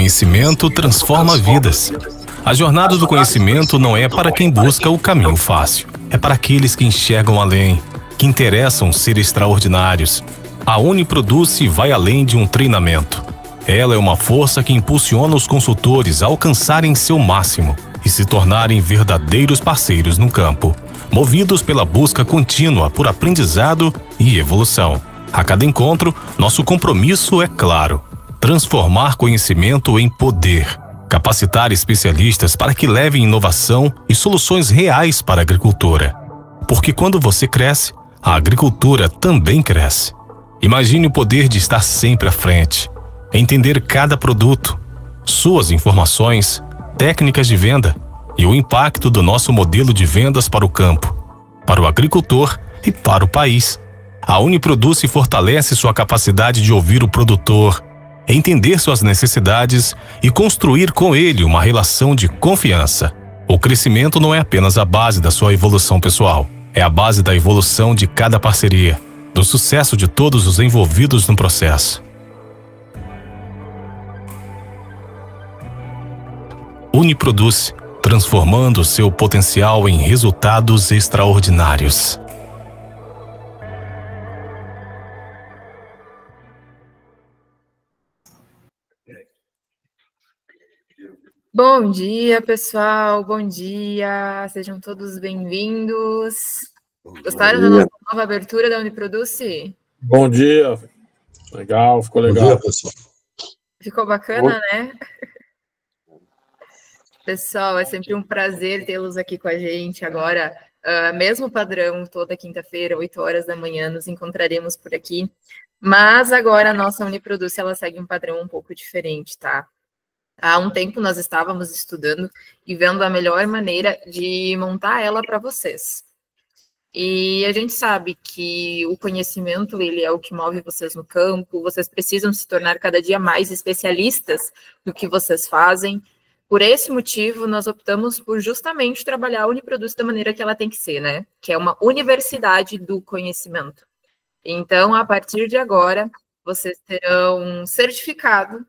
conhecimento transforma vidas. A jornada do conhecimento não é para quem busca o caminho fácil. É para aqueles que enxergam além, que interessam ser extraordinários. A Uniproduce vai além de um treinamento. Ela é uma força que impulsiona os consultores a alcançarem seu máximo e se tornarem verdadeiros parceiros no campo, movidos pela busca contínua por aprendizado e evolução. A cada encontro, nosso compromisso é claro: transformar conhecimento em poder, capacitar especialistas para que levem inovação e soluções reais para a agricultura. Porque quando você cresce, a agricultura também cresce. Imagine o poder de estar sempre à frente, entender cada produto, suas informações, técnicas de venda e o impacto do nosso modelo de vendas para o campo, para o agricultor e para o país. A Uniproduce fortalece sua capacidade de ouvir o produtor, entender suas necessidades e construir com ele uma relação de confiança. O crescimento não é apenas a base da sua evolução pessoal, é a base da evolução de cada parceria, do sucesso de todos os envolvidos no processo. Uniproduce, transformando seu potencial em resultados extraordinários. Bom dia, pessoal. Bom dia. Sejam todos bem-vindos. Gostaram da nossa nova abertura da Uniproduce? Bom dia. Legal, ficou legal. Bom dia, pessoal. Ficou bacana, né? Pessoal, é sempre um prazer tê-los aqui com a gente. Agora, mesmo padrão, toda quinta-feira, 8 horas da manhã, nos encontraremos por aqui. Mas agora a nossa Uniproduce, ela segue um padrão um pouco diferente, tá? Há um tempo nós estávamos estudando e vendo a melhor maneira de montar ela para vocês. E a gente sabe que o conhecimento, ele é o que move vocês no campo, vocês precisam se tornar cada dia mais especialistas no que vocês fazem. Por esse motivo, nós optamos por justamente trabalhar a Uniproduce da maneira que ela tem que ser, né? Que é uma universidade do conhecimento. Então, a partir de agora, vocês terão um certificado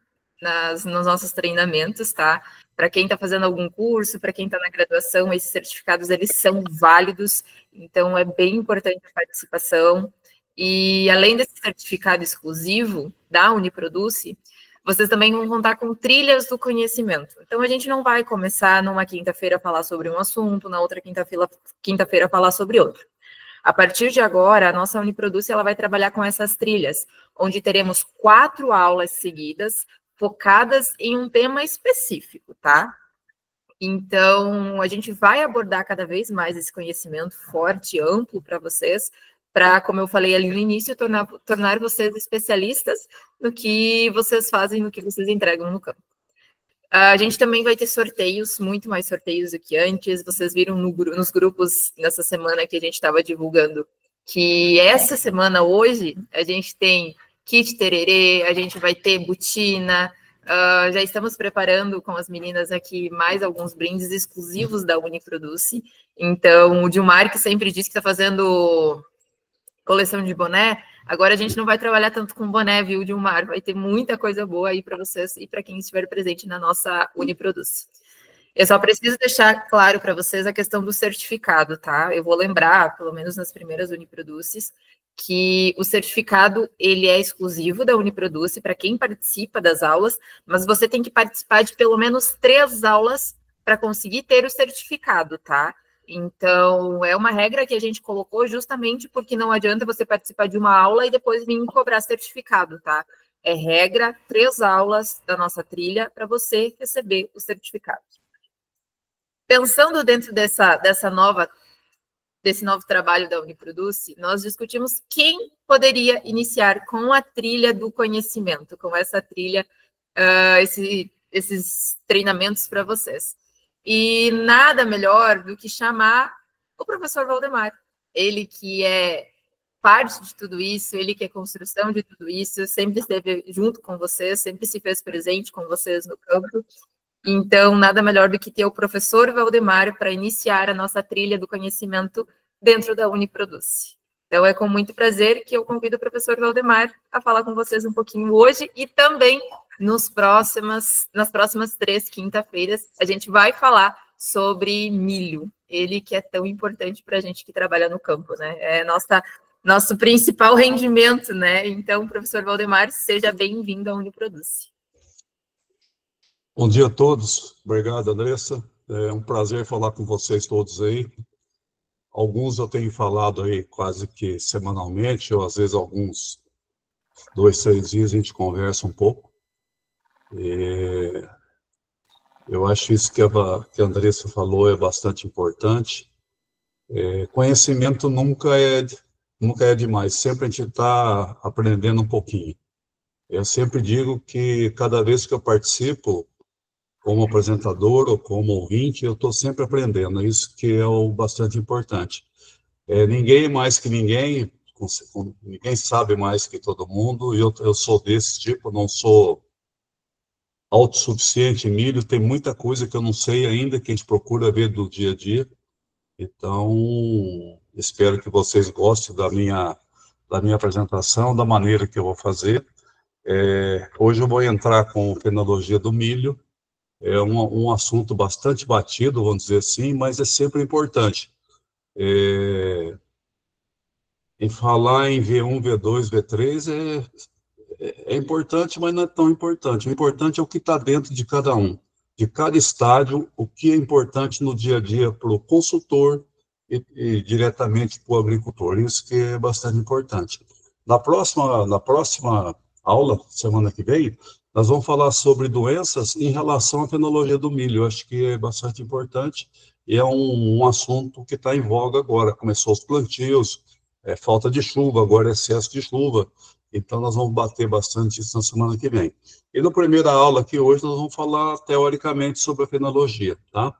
nos nossos treinamentos, tá? Para quem está fazendo algum curso, para quem está na graduação, esses certificados, eles são válidos, então é bem importante a participação. E além desse certificado exclusivo da Uniproduce, vocês também vão contar com trilhas do conhecimento. Então, a gente não vai começar numa quinta-feira a falar sobre um assunto, na outra quinta-feira a falar sobre outro. A partir de agora, a nossa Uniproduce, ela vai trabalhar com essas trilhas, onde teremos 4 aulas seguidas, focadas em um tema específico, tá? Então, a gente vai abordar cada vez mais esse conhecimento forte e amplo para vocês, para, como eu falei ali no início, tornar vocês especialistas no que vocês fazem, no que vocês entregam no campo. A gente também vai ter sorteios, muito mais sorteios do que antes. Vocês viram nos grupos nessa semana que a gente estava divulgando que essa semana, hoje, a gente tem kit tererê, a gente vai ter botina, já estamos preparando com as meninas aqui mais alguns brindes exclusivos da Uniproduce. Então, o Dilmar, que sempre diz que está fazendo coleção de boné, agora a gente não vai trabalhar tanto com boné, viu, Dilmar? Vai ter muita coisa boa aí para vocês e para quem estiver presente na nossa Uniproduce. Eu só preciso deixar claro para vocês a questão do certificado, tá? Eu vou lembrar, pelo menos nas primeiras Uniproduces, que o certificado, ele é exclusivo da Uniproduce para quem participa das aulas, mas você tem que participar de pelo menos 3 aulas para conseguir ter o certificado, tá? Então, é uma regra que a gente colocou justamente porque não adianta você participar de uma aula e depois vir cobrar certificado, tá? É regra, 3 aulas da nossa trilha para você receber o certificado. Pensando dentro desse novo trabalho da Uniproduce, nós discutimos quem poderia iniciar com a trilha do conhecimento, com essa trilha, esses treinamentos para vocês. E nada melhor do que chamar o professor Valdemar, ele que é parte de tudo isso, ele que é construção de tudo isso, sempre esteve junto com vocês, sempre se fez presente com vocês no campo. Então, nada melhor do que ter o professor Valdemar para iniciar a nossa trilha do conhecimento dentro da Uniproduce. Então, é com muito prazer que eu convido o professor Valdemar a falar com vocês um pouquinho hoje e também nas próximas 3 quinta-feiras, a gente vai falar sobre milho, ele que é tão importante para a gente que trabalha no campo, né? É nosso principal rendimento, né? Então, professor Valdemar, seja bem-vindo à Uniproduce. Bom dia a todos. Obrigado, Andressa. É um prazer falar com vocês todos aí. Alguns eu tenho falado aí quase que semanalmente, ou às vezes alguns 2, 3 dias a gente conversa um pouco. Eu acho isso que a Andressa falou é bastante importante. Conhecimento nunca é demais, sempre a gente está aprendendo um pouquinho. Eu sempre digo que cada vez que eu participo, como apresentador ou como ouvinte, eu estou sempre aprendendo, isso que é o bastante importante. Ninguém é mais que ninguém, ninguém sabe mais que todo mundo, e eu sou desse tipo, não sou autossuficiente em milho, tem muita coisa que eu não sei ainda, que a gente procura ver do dia a dia. Então, espero que vocês gostem da minha apresentação, da maneira que eu vou fazer. Hoje eu vou entrar com a fenologia do milho, é um assunto bastante batido, vamos dizer assim, mas é sempre importante. Em falar em V1, V2, V3 é importante, mas não é tão importante. O importante é o que está dentro de cada um, de cada estádio, o que é importante no dia a dia para o consultor e diretamente para o agricultor. Isso que é bastante importante. Na próxima aula, semana que vem, nós vamos falar sobre doenças em relação à fenologia do milho. Eu acho que é bastante importante e é um assunto que está em voga agora. Começou os plantios, falta de chuva, agora é excesso de chuva. Então, nós vamos bater bastante isso na semana que vem. E na primeira aula aqui hoje, nós vamos falar teoricamente sobre a fenologia, tá?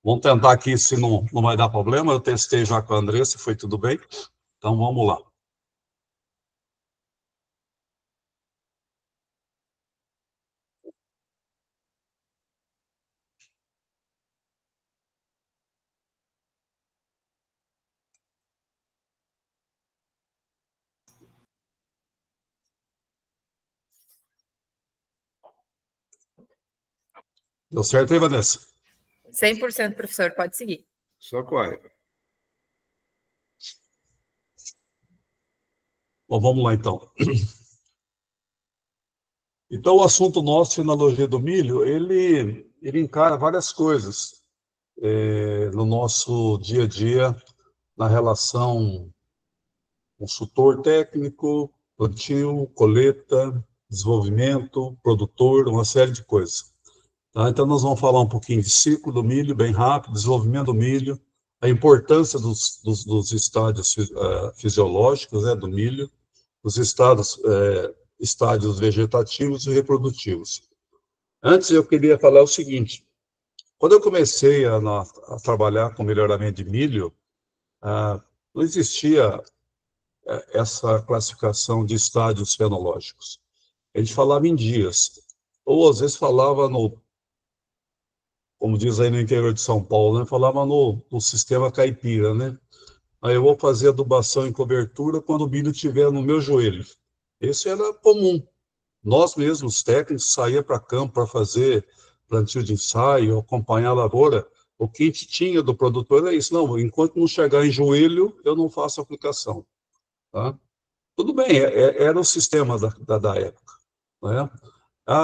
Vamos tentar aqui, se não vai dar problema. Eu testei já com a Andressa, foi tudo bem. Então, vamos lá. Deu certo aí, Vanessa? 100%, professor, pode seguir. Só corre. Bom, vamos lá, então. Então, o assunto nosso, fenologia do milho, ele encara várias coisas no nosso dia a dia, na relação consultor técnico, plantio, colheita, desenvolvimento, produtor, uma série de coisas. Tá? Então, nós vamos falar um pouquinho de ciclo do milho, bem rápido, desenvolvimento do milho, a importância dos estádios fisiológicos, né, do milho, os estádios vegetativos e reprodutivos. Antes, eu queria falar o seguinte: quando eu comecei a trabalhar com melhoramento de milho, não existia essa classificação de estádios fenológicos. A gente falava em dias, ou às vezes falava como diz aí no interior de São Paulo, né, falava no sistema caipira, né? Aí eu vou fazer adubação e cobertura quando o milho estiver no meu joelho. Esse era comum. Nós mesmos, técnicos, saía para campo para fazer plantio de ensaio, acompanhar a lavoura. O que a gente tinha do produtor era isso. Não, enquanto não chegar em joelho, eu não faço aplicação. Tá? Tudo bem, era o sistema da época. Né?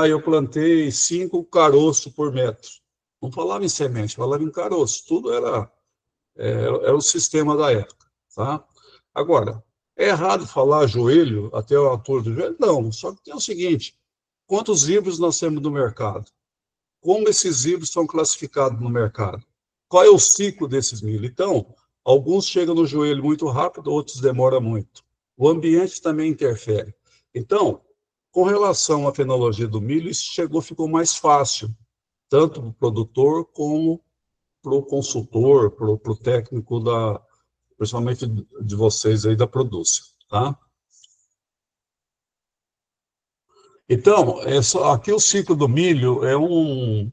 Eu plantei 5 caroços por metro. Não falava em semente, falava em caroço. Tudo era o sistema da época. Tá? Agora, é errado falar joelho até a altura do joelho? Não, só que tem o seguinte: quantos híbridos nós temos no mercado? Como esses híbridos são classificados no mercado? Qual é o ciclo desses milho? Então, alguns chegam no joelho muito rápido, outros demoram muito. O ambiente também interfere. Então, com relação à fenologia do milho, isso ficou mais fácil, tanto para o produtor como para o consultor, para o técnico principalmente de vocês aí da Produce, tá? Então, aqui o ciclo do milho é um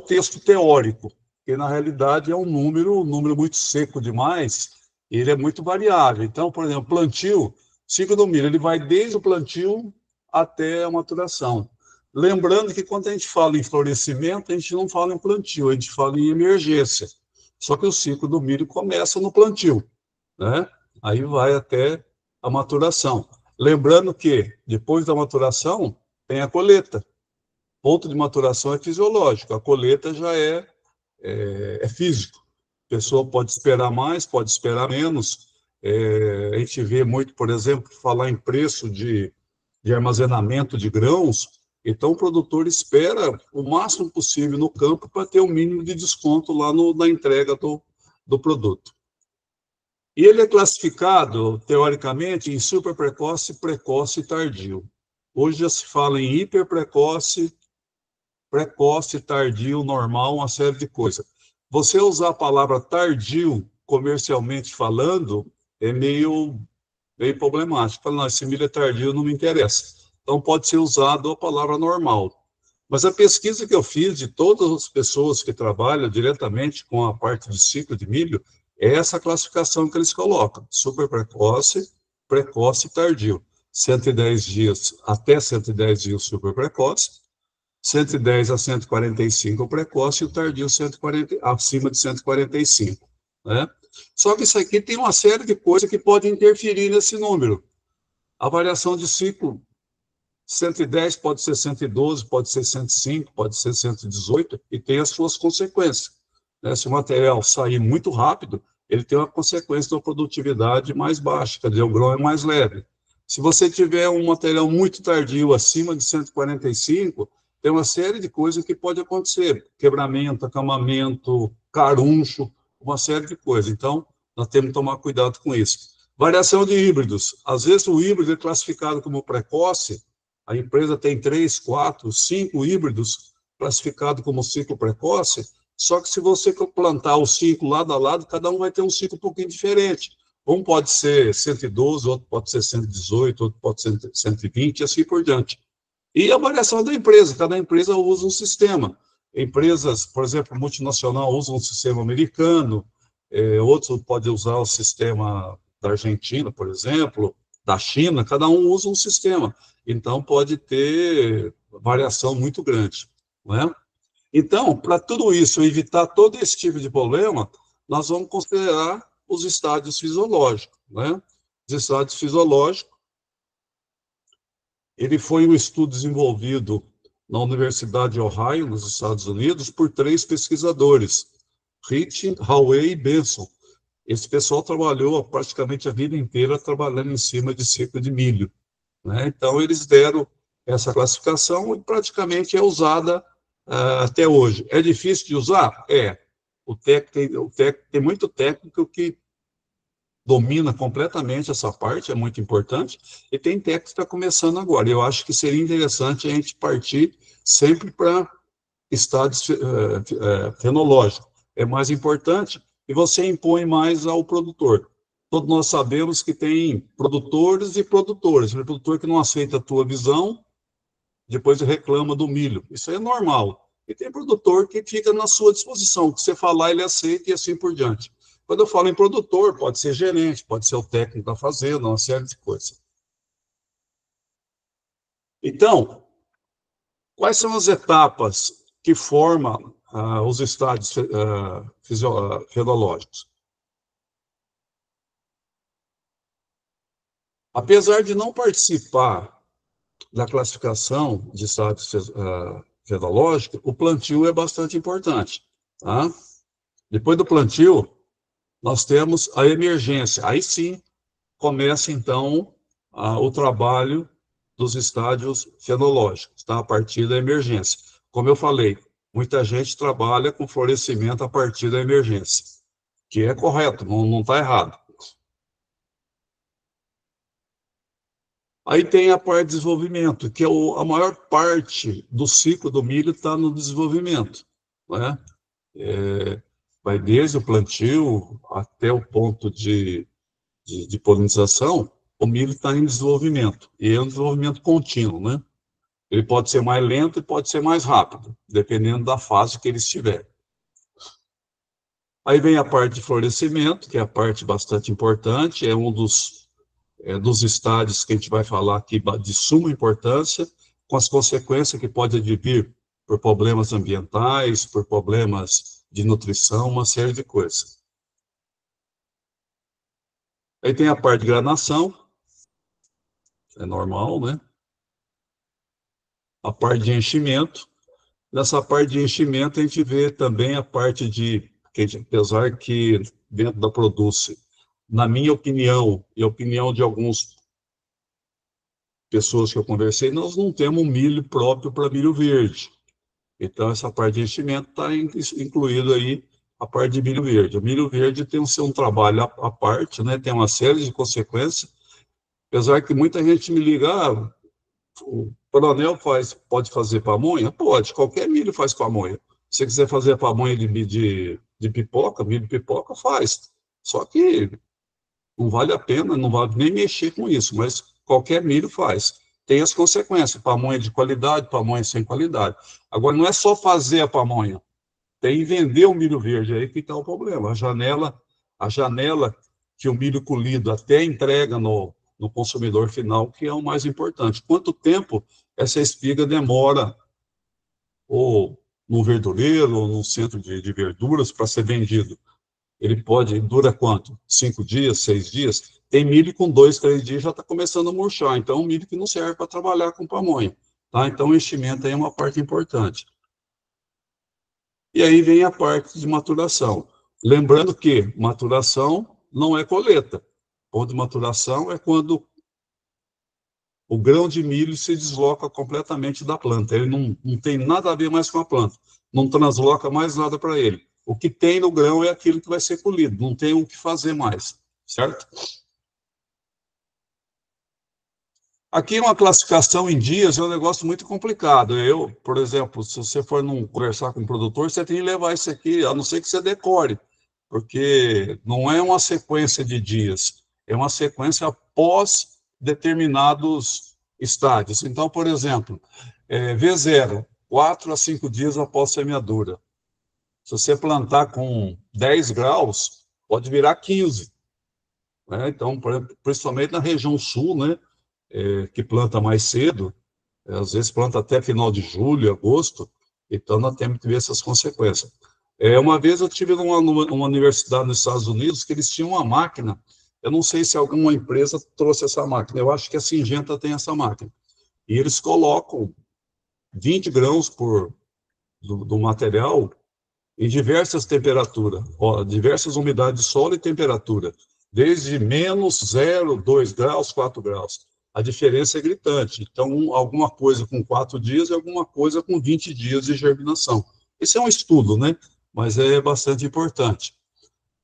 texto teórico, que na realidade é um número muito seco demais, e ele é muito variável. Então, por exemplo, plantio, ciclo do milho, ele vai desde o plantio até a maturação. Lembrando que quando a gente fala em florescimento, a gente não fala em plantio, a gente fala em emergência. Só que o ciclo do milho começa no plantio, né? Aí vai até a maturação. Lembrando que, depois da maturação, tem a colheita. Ponto de maturação é fisiológico, a colheita já é físico. A pessoa pode esperar mais, pode esperar menos. A gente vê muito, por exemplo, falar em preço de armazenamento de grãos, então o produtor espera o máximo possível no campo para ter o mínimo de desconto lá na entrega do produto. E ele é classificado, teoricamente, em superprecoce, precoce e tardio. Hoje já se fala em hiperprecoce, precoce, tardio, normal, uma série de coisas. Você usar a palavra tardio, comercialmente falando, é meio problemático. Fala, não, esse milho é tardio, não me interessa. Então, pode ser usado a palavra normal. Mas a pesquisa que eu fiz de todas as pessoas que trabalham diretamente com a parte de ciclo de milho, é essa classificação que eles colocam. Super precoce, precoce e tardio. 110 dias, até 110 dias super precoce, 110 a 145 precoce e o tardio 140, acima de 145. Né? Só que isso aqui tem uma série de coisas que podem interferir nesse número. A variação de ciclo, 110 pode ser 112, pode ser 105, pode ser 118, e tem as suas consequências. Né? Se o material sair muito rápido, ele tem uma consequência de uma produtividade mais baixa, quer dizer, o grão é mais leve. Se você tiver um material muito tardio, acima de 145, tem uma série de coisas que pode acontecer. Quebramento, acamamento, caruncho, uma série de coisas. Então, nós temos que tomar cuidado com isso. Variação de híbridos. Às vezes o híbrido é classificado como precoce, a empresa tem 3, 4, 5 híbridos classificados como ciclo precoce, só que se você plantar o ciclo lado a lado, cada um vai ter um ciclo um pouquinho diferente. Um pode ser 112, outro pode ser 118, outro pode ser 120, e assim por diante. E a variação da empresa, cada empresa usa um sistema. Empresas, por exemplo, multinacional usam um sistema americano, outros podem usar o sistema da Argentina, por exemplo, da China, cada um usa um sistema. Então, pode ter variação muito grande. Não é? Então, para tudo isso, evitar todo esse tipo de problema, nós vamos considerar os estádios fisiológicos. Né? Os estádios fisiológicos, ele foi um estudo desenvolvido na Universidade de Ohio, nos Estados Unidos, por 3 pesquisadores, Rich, Hawey e Benson. Esse pessoal trabalhou praticamente a vida inteira trabalhando em cima de ciclo de milho. Né? Então, eles deram essa classificação e praticamente é usada até hoje. É difícil de usar? É. Tem muito técnico que domina completamente essa parte, é muito importante, e tem técnico que está começando agora. Eu acho que seria interessante a gente partir sempre para estádios fenológicos. É mais importante e você impõe mais ao produtor. Todos nós sabemos que tem produtores e produtores. Tem produtor que não aceita a tua visão, depois reclama do milho. Isso é normal. E tem produtor que fica na sua disposição. O que você falar, ele aceita e assim por diante. Quando eu falo em produtor, pode ser gerente, pode ser o técnico da fazenda, uma série de coisas. Então, quais são as etapas que formam os estádios fenológicos? Apesar de não participar da classificação de estádios fenológicos, o plantio é bastante importante. Tá? Depois do plantio, nós temos a emergência. Aí sim, começa então o trabalho dos estádios fenológicos, tá? A partir da emergência. Como eu falei, muita gente trabalha com florescimento a partir da emergência, que é correto, não está errado. Aí tem a parte de desenvolvimento, que é a maior parte do ciclo do milho está no desenvolvimento. Né? Vai desde o plantio até o ponto de polinização, o milho está em desenvolvimento, e é um desenvolvimento contínuo, né? Ele pode ser mais lento e pode ser mais rápido, dependendo da fase que ele estiver. Aí vem a parte de florescimento, que é a parte bastante importante, é um dos dos estádios que a gente vai falar aqui de suma importância, com as consequências que pode advir por problemas ambientais, por problemas de nutrição, uma série de coisas. Aí tem a parte de granação, é normal, né? A parte de enchimento. Nessa parte de enchimento, a gente vê também a parte de, apesar que dentro da Produce, na minha opinião, e a opinião de algumas pessoas que eu conversei, nós não temos milho próprio para milho verde. Então, essa parte de enchimento está incluído aí a parte de milho verde. O milho verde tem um trabalho à parte, né? Tem uma série de consequências, apesar que muita gente me liga, o coronel pode fazer pamonha? Pode, qualquer milho faz pamonha. Se você quiser fazer a pamonha de pipoca, milho de pipoca, faz. Só que não vale a pena, não vale nem mexer com isso, mas qualquer milho faz. Tem as consequências, pamonha de qualidade, pamonha sem qualidade. Agora, não é só fazer a pamonha, tem vender o milho verde, aí que está o problema. A janela que o milho colhido até entrega no consumidor final, que é o mais importante. Quanto tempo essa espiga demora, ou no verdureiro, ou no centro de verduras, para ser vendido? Dura quanto? 5 dias, 6 dias? Tem milho com 2, 3 dias já está começando a murchar, então é um milho que não serve para trabalhar com pamonha. Tá? Então o enchimento aí é uma parte importante. E aí vem a parte de maturação. Lembrando que maturação não é colheita. Ponto de maturação é quando o grão de milho se desloca completamente da planta. Ele não tem nada a ver mais com a planta. Não transloca mais nada para ele. O que tem no grão é aquilo que vai ser colhido. Não tem o que fazer mais, certo? Aqui uma classificação em dias é um negócio muito complicado. Por exemplo, se você for conversar com um produtor, você tem que levar isso aqui, a não ser que você decore, porque não é uma sequência de dias, é uma sequência após determinados estádios. Então, por exemplo, V0, 4 a 5 dias após semeadura. Se você plantar com 10 graus, pode virar 15. Né? Então, principalmente na região sul, né, que planta mais cedo, às vezes planta até final de julho, agosto, então nós temos que ver essas consequências. Uma vez eu estive numa universidade nos Estados Unidos que eles tinham uma máquina, eu não sei se alguma empresa trouxe essa máquina, eu acho que a Syngenta tem essa máquina, e eles colocam 20 grãos do material em diversas temperaturas, diversas umidades de solo e temperatura, desde menos 0, 2 graus, 4 graus. A diferença é gritante. Então, alguma coisa com 4 dias e alguma coisa com 20 dias de germinação. Esse é um estudo, né? Mas é bastante importante.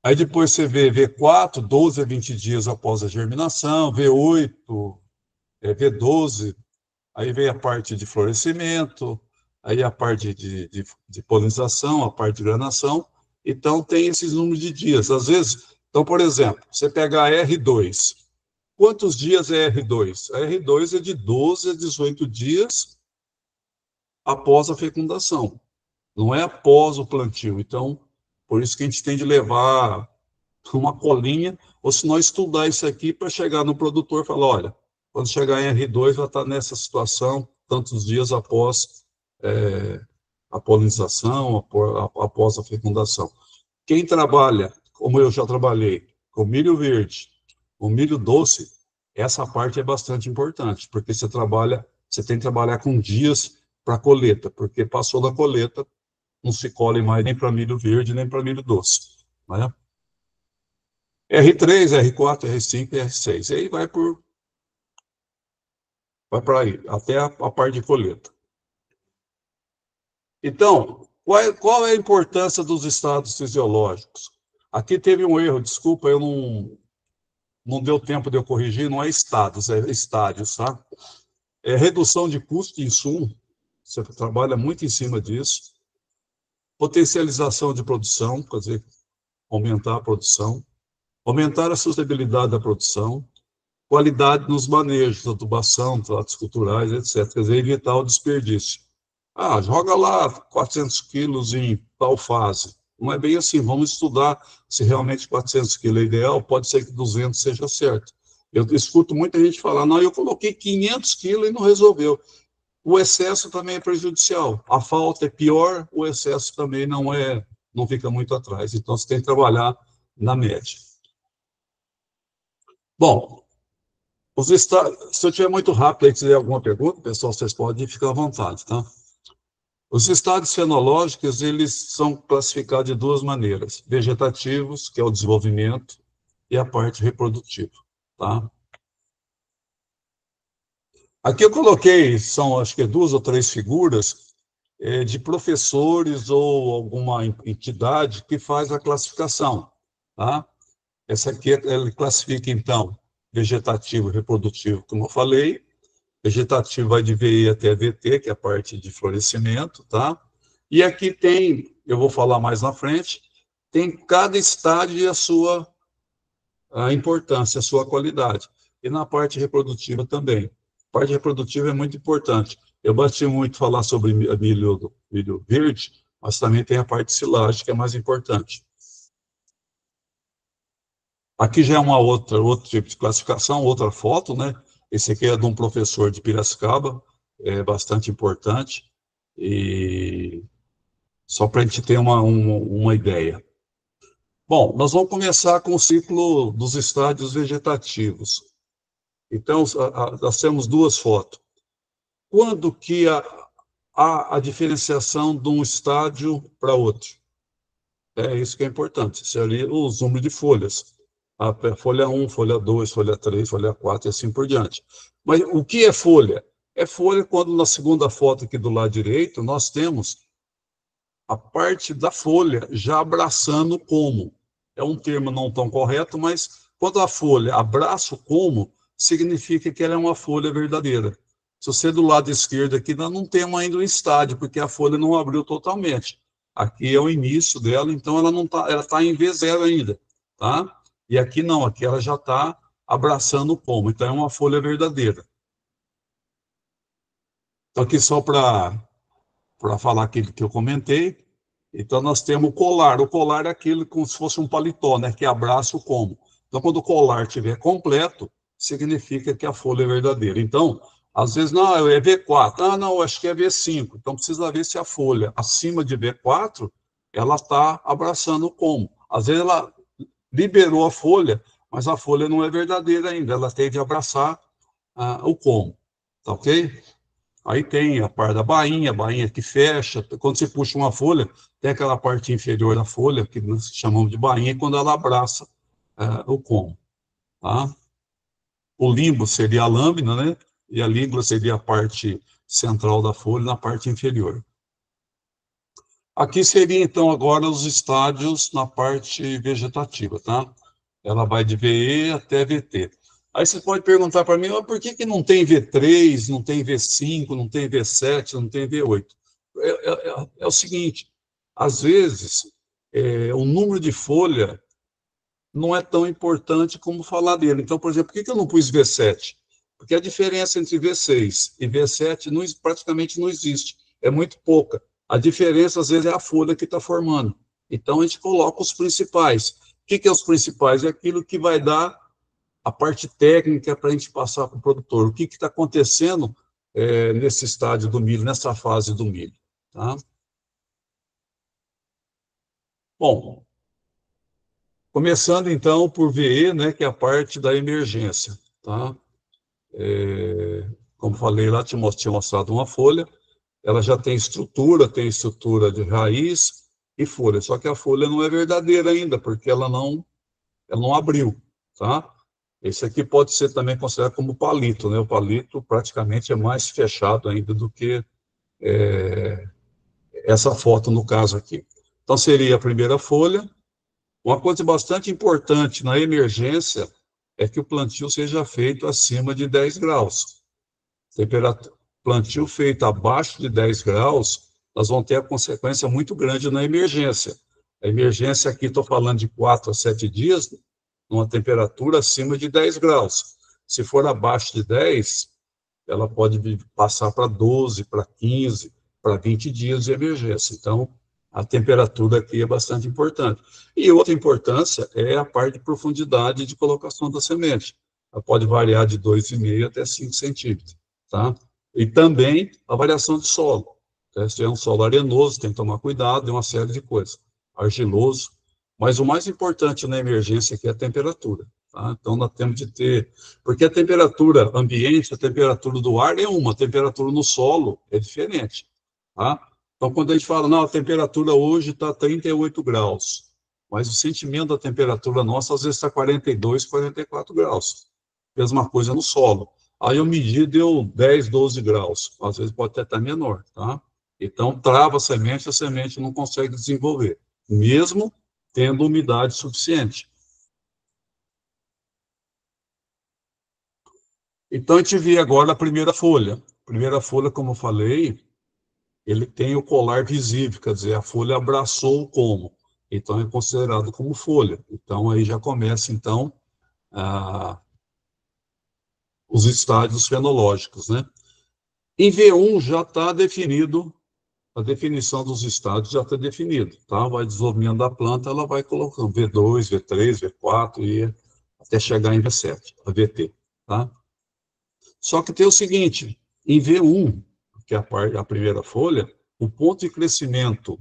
Aí depois você vê V4, 12 a 20 dias após a germinação, V8, V12, aí vem a parte de florescimento, aí a parte de polinização, a parte de granação. Então, tem esses números de dias. Às vezes, então, por exemplo, você pega a R2. Quantos dias é R2? A R2 é de 12 a 18 dias após a fecundação. Não é após o plantio. Então, por isso que a gente tem de levar uma colinha, ou se nós estudar isso aqui para chegar no produtor e falar, olha, quando chegar em R2 vai estar nessa situação, tantos dias após a polinização, após a fecundação. Quem trabalha, como eu já trabalhei, com milho verde, o milho doce, essa parte é bastante importante, porque você tem que trabalhar com dias para colheita, porque passou da colheita, não se colhe mais nem para milho verde, nem para milho doce. Né? R3, R4, R5 e R6. E aí vai para aí, até a parte de colheita. Então, qual é a importância dos estados fisiológicos? Aqui teve um erro, desculpa, eu não deu tempo de eu corrigir, não é estados, é estádios, tá? Redução de custo de insumo, você trabalha muito em cima disso. Potencialização de produção, quer dizer, aumentar a produção. Aumentar a sustentabilidade da produção. Qualidade nos manejos, adubação, tratos culturais, etc. Quer dizer, evitar o desperdício. Joga lá 400 quilos em tal fase. Não é bem assim, vamos estudar se realmente 400 quilos é ideal, pode ser que 200 seja certo. Eu escuto muita gente falar, não, eu coloquei 500 quilos e não resolveu. O excesso também é prejudicial. A falta é pior, o excesso também não fica muito atrás. Então, você tem que trabalhar na média. Bom, se eu tiver muito rápido aí, se tiver alguma pergunta, pessoal, vocês podem ficar à vontade, tá? Os estádios fenológicos, eles são classificados de duas maneiras. Vegetativos, que é o desenvolvimento, e a parte reprodutiva, tá? Aqui eu coloquei, são acho que 2 ou 3 figuras de professores ou alguma entidade que faz a classificação, tá? Essa aqui, ele classifica, então, vegetativo e reprodutivo, como eu falei. Vegetativo vai de VE até VT, que é a parte de florescimento, tá? E aqui tem, eu vou falar mais na frente, tem cada estágio e a sua importância, a sua qualidade. E na parte reprodutiva também. A parte reprodutiva é muito importante. Eu bati muito falar sobre milho verde, mas também tem a parte de silagem, que é mais importante. Aqui já é outro tipo de classificação, outra foto, né? Esse aqui é de um professor de Piracicaba, é bastante importante, e só para a gente ter uma ideia. Bom, nós vamos começar com o ciclo dos estádios vegetativos. Então, nós temos 2 fotos. Quando que há a diferenciação de um estádio para outro? É isso que é importante, seria os números de folhas. A folha 1, folha 2, folha 3, folha 4 e assim por diante. Mas o que é folha? É folha quando na segunda foto aqui do lado direito nós temos a parte da folha já abraçando o como. É um termo não tão correto, mas quando a folha abraça o como, significa que ela é uma folha verdadeira. Se você do lado esquerdo aqui, nós não temos ainda o estádio, porque a folha não abriu totalmente. Aqui é o início dela, então ela está em V0 ainda, tá? E aqui não, aqui ela já está abraçando o pomo, então é uma folha verdadeira. Então aqui só para falar aquilo que eu comentei, então nós temos o colar é aquilo como se fosse um paletó, né, que abraça o pomo. Então quando o colar estiver completo, significa que a folha é verdadeira. Então, às vezes, não, é V4, não, acho que é V5, então precisa ver se a folha acima de V4, ela está abraçando o pomo. Às vezes ela liberou a folha, mas a folha não é verdadeira ainda, ela tem de abraçar o como, tá ok? Aí tem a parte da bainha, a bainha que fecha, quando você puxa uma folha, tem aquela parte inferior da folha, que nós chamamos de bainha, quando ela abraça o como, tá? O limbo seria a lâmina, né? E a lígula seria a parte central da folha, na parte inferior. Aqui seria, então, agora os estádios na parte vegetativa, tá? Ela vai de VE até VT. Aí você pode perguntar para mim, por que não tem V3, não tem V5, não tem V7, não tem V8? É o seguinte, às vezes, o número de folha não é tão importante como falar dele. Então, por exemplo, por que eu não pus V7? Porque a diferença entre V6 e V7 praticamente não existe, é muito pouca. A diferença, às vezes, é a folha que está formando. Então, a gente coloca os principais. O que é os principais? É aquilo que vai dar a parte técnica para a gente passar para o produtor. O que está acontecendo nesse estádio do milho, nessa fase do milho. Tá? Bom, começando, então, por VE, né, que é a parte da emergência. Tá? Como falei lá, tinha mostrado uma folha. Ela já tem estrutura de raiz e folha, só que a folha não é verdadeira ainda, porque ela não abriu, tá? Esse aqui pode ser também considerado como palito, né? O palito praticamente é mais fechado ainda do que essa foto no caso aqui. Então seria a primeira folha. Uma coisa bastante importante na emergência é que o plantio seja feito acima de 10 graus. Plantio feito abaixo de 10 graus, nós vamos ter a consequência muito grande na emergência. A emergência aqui, estou falando de 4 a 7 dias, numa temperatura acima de 10 graus. Se for abaixo de 10, ela pode passar para 12, para 15, para 20 dias de emergência. Então, a temperatura aqui é bastante importante. E outra importância é a parte de profundidade de colocação da semente. ela pode variar de 2,5 até 5 centímetros, tá? E também a variação de solo. Se é um solo arenoso, tem que tomar cuidado, é uma série de coisas. Argiloso. Mas o mais importante na emergência aqui é a temperatura. Tá? Então, nós temos de ter... Porque a temperatura ambiente, a temperatura do ar é uma, a temperatura no solo é diferente. Tá? Então, quando a gente fala, não, a temperatura hoje está 38 graus, mas o sentimento da temperatura nossa, às vezes, está 42, 44 graus. Mesma coisa no solo. Aí eu medi, deu 10, 12 graus. Às vezes pode até estar menor, tá? Então, trava a semente não consegue desenvolver, mesmo tendo umidade suficiente. Então, a gente vê agora a primeira folha. A primeira folha, como eu falei, ele tem o colar visível, quer dizer, a folha abraçou o como. Então, é considerado como folha. Então, aí já começa, então, os estádios fenológicos, né? Em V1 já está definido, a definição dos estádios já está definida, tá? Vai desenvolvimento da planta, ela vai colocando V2, V3, V4 e até chegar em V7, a VT, tá? Só que tem o seguinte, em V1, que é a primeira folha, o ponto de crescimento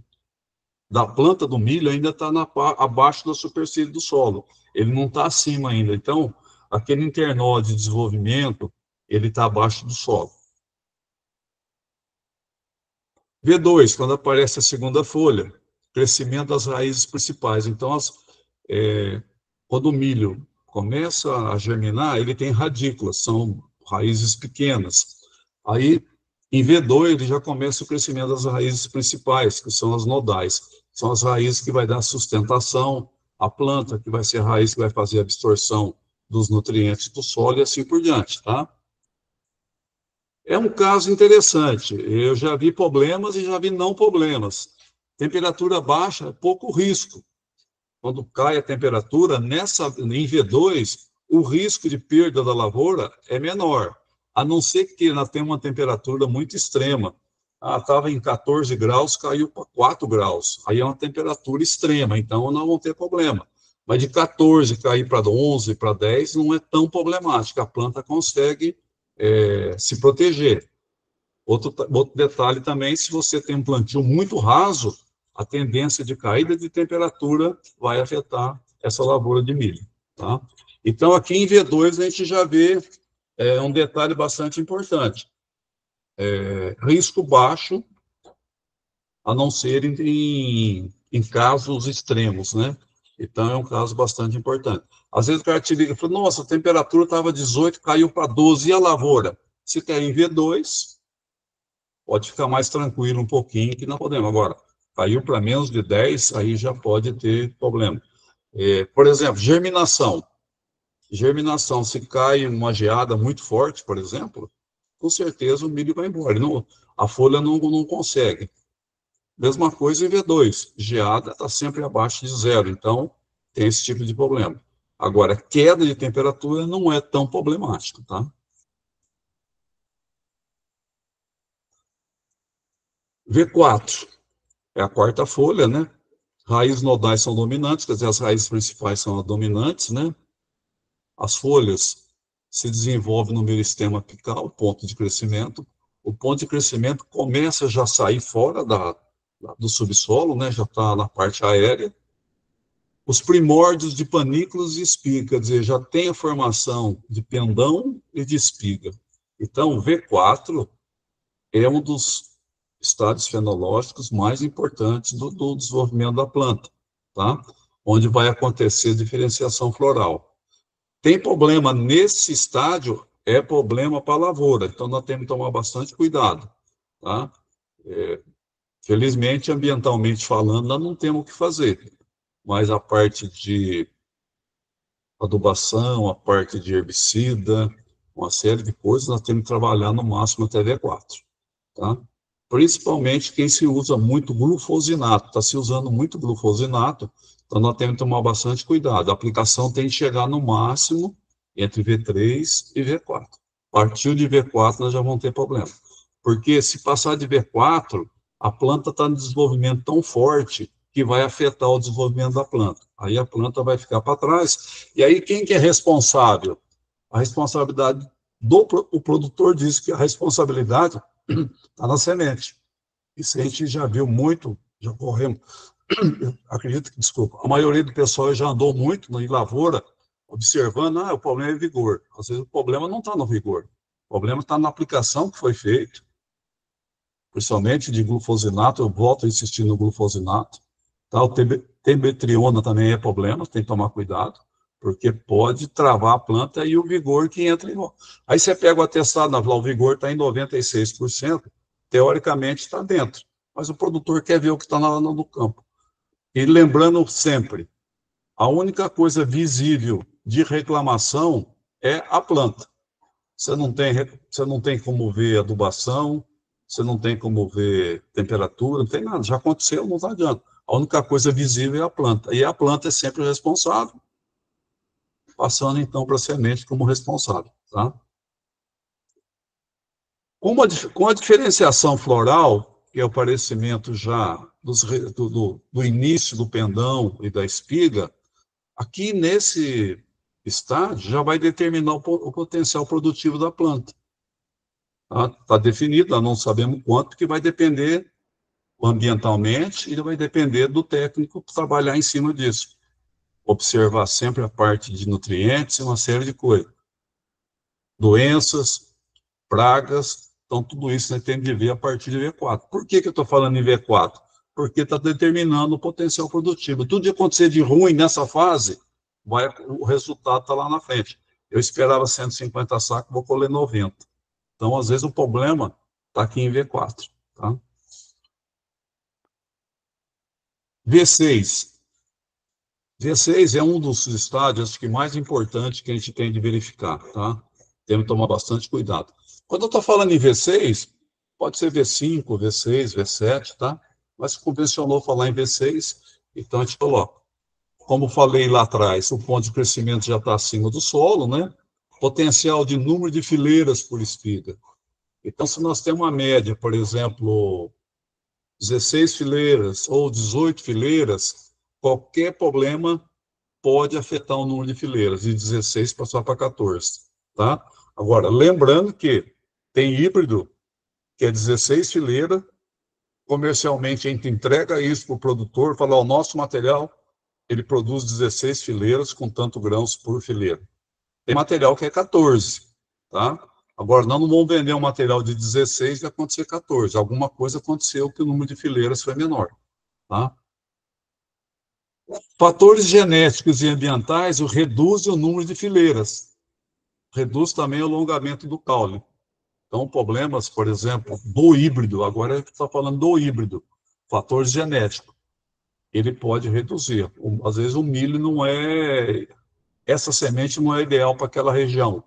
da planta do milho ainda está abaixo da superfície do solo, ele não está acima ainda, então aquele internó de desenvolvimento, ele está abaixo do solo. V2, quando aparece a segunda folha, crescimento das raízes principais. Então, quando o milho começa a germinar, ele tem radículas, são raízes pequenas. Aí, em V2, ele já começa o crescimento das raízes principais, que são as nodais. São as raízes que vai dar sustentação à planta, que vai ser a raiz que vai fazer a absorção dos nutrientes do solo e assim por diante, tá? É um caso interessante. Eu já vi problemas e já vi não problemas. Temperatura baixa, pouco risco. Quando cai a temperatura, em V2, o risco de perda da lavoura é menor, a não ser que nós tenhamos uma temperatura muito extrema. Estava em 14 graus, caiu para 4 graus. Aí é uma temperatura extrema, então não vão ter problema. Mas de 14 cair para 11, para 10, não é tão problemático. A planta consegue se proteger. Outro detalhe também, se você tem um plantio muito raso, a tendência de caída de temperatura vai afetar essa lavoura de milho, tá? Então, aqui em V2, a gente já vê um detalhe bastante importante. Risco baixo, a não ser em casos extremos, né? Então, é um caso bastante importante. Às vezes o cara te liga e fala, nossa, a temperatura estava 18, caiu para 12, e a lavoura? Se cair em V2, pode ficar mais tranquilo um pouquinho, que não podemos. Agora, caiu para menos de 10, aí já pode ter problema. Por exemplo, germinação. Germinação, se cai uma geada muito forte, por exemplo, com certeza o milho vai embora. A folha não consegue. Mesma coisa em V2, geada está sempre abaixo de 0, então tem esse tipo de problema. Agora, queda de temperatura não é tão problemática, tá? V4 é a quarta folha, né? Raízes nodais são dominantes, quer dizer, as raízes principais são as dominantes, né? As folhas se desenvolvem no meristema apical, ponto de crescimento. O ponto de crescimento começa já a sair fora do subsolo, né? Já está na parte aérea. Os primórdios de panículos e espiga, quer dizer, já tem a formação de pendão e de espiga. Então, o V4 é um dos estádios fenológicos mais importantes do desenvolvimento da planta, tá? Onde vai acontecer diferenciação floral. Tem problema nesse estágio, é problema para a lavoura, então nós temos que tomar bastante cuidado, tá? Felizmente, ambientalmente falando, nós não temos o que fazer, mas a parte de adubação, a parte de herbicida, uma série de coisas, nós temos que trabalhar no máximo até V4, tá? Principalmente quem se usa muito glufosinato, está se usando muito glufosinato, então nós temos que tomar bastante cuidado. A aplicação tem que chegar no máximo entre V3 e V4. Partiu de V4, nós já vamos ter problema. Porque se passar de V4, a planta está no desenvolvimento tão forte que vai afetar o desenvolvimento da planta. Aí a planta vai ficar para trás. E aí quem que é responsável? a responsabilidade o produtor diz que a responsabilidade está na semente. Isso a gente já viu muito, já corremos. Acredito que, desculpa, a maioria do pessoal já andou muito em lavoura, observando, o problema é vigor. Às vezes o problema não está no vigor, o problema está na aplicação que foi feita, principalmente de glufosinato. Eu volto a insistir no glufosinato. Tá? O temetriona também é problema, tem que tomar cuidado, porque pode travar a planta e o vigor que entra em... Aí você pega o atestado, o vigor está em 96%, teoricamente está dentro, mas o produtor quer ver o que está no campo. E lembrando sempre, a única coisa visível de reclamação é a planta. Você não tem como ver adubação, você não tem como ver temperatura, não tem nada, já aconteceu, não está adianta. A única coisa visível é a planta, e a planta é sempre responsável, passando então para a semente como responsável. Tá? Com a diferenciação floral, que é o aparecimento já do início do pendão e da espiga, aqui nesse estágio já vai determinar o potencial produtivo da planta. Tá definido, nós não sabemos quanto, porque vai depender ambientalmente e vai depender do técnico trabalhar em cima disso. Observar sempre a parte de nutrientes e uma série de coisas. Doenças, pragas, então tudo isso nós temos de ver a partir de V4. Por que eu estou falando em V4? Porque está determinando o potencial produtivo. Tudo que acontecer de ruim nessa fase, o resultado está lá na frente. Eu esperava 150 sacos, vou colher 90. Então, às vezes, o problema está aqui em V4. Tá? V6. V6 é um dos estádios que mais importante que a gente tem de verificar. Tá? Temos que tomar bastante cuidado. Quando eu estou falando em V6, pode ser V5, V6, V7, tá? Mas convencionou falar em V6, então a gente coloca. Como falei lá atrás, o ponto de crescimento já está acima do solo, né? Potencial de número de fileiras por espiga. Então, se nós temos uma média, por exemplo, 16 fileiras ou 18 fileiras, qualquer problema pode afetar o número de fileiras, de 16 passar para 14, tá? Agora, lembrando que tem híbrido, que é 16 fileiras, comercialmente a gente entrega isso para o produtor, fala, o nosso material, ele produz 16 fileiras com tanto grãos por fileira. Tem material que é 14, tá? Agora, nós não vamos vender um material de 16 e acontecer 14. Alguma coisa aconteceu que o número de fileiras foi menor, tá? Fatores genéticos e ambientais reduzem o número de fileiras. Reduz também o alongamento do caule. Então, problemas, por exemplo, do híbrido, agora a gente está falando do híbrido, fatores genéticos, ele pode reduzir. Às vezes o milho não é, essa semente não é ideal para aquela região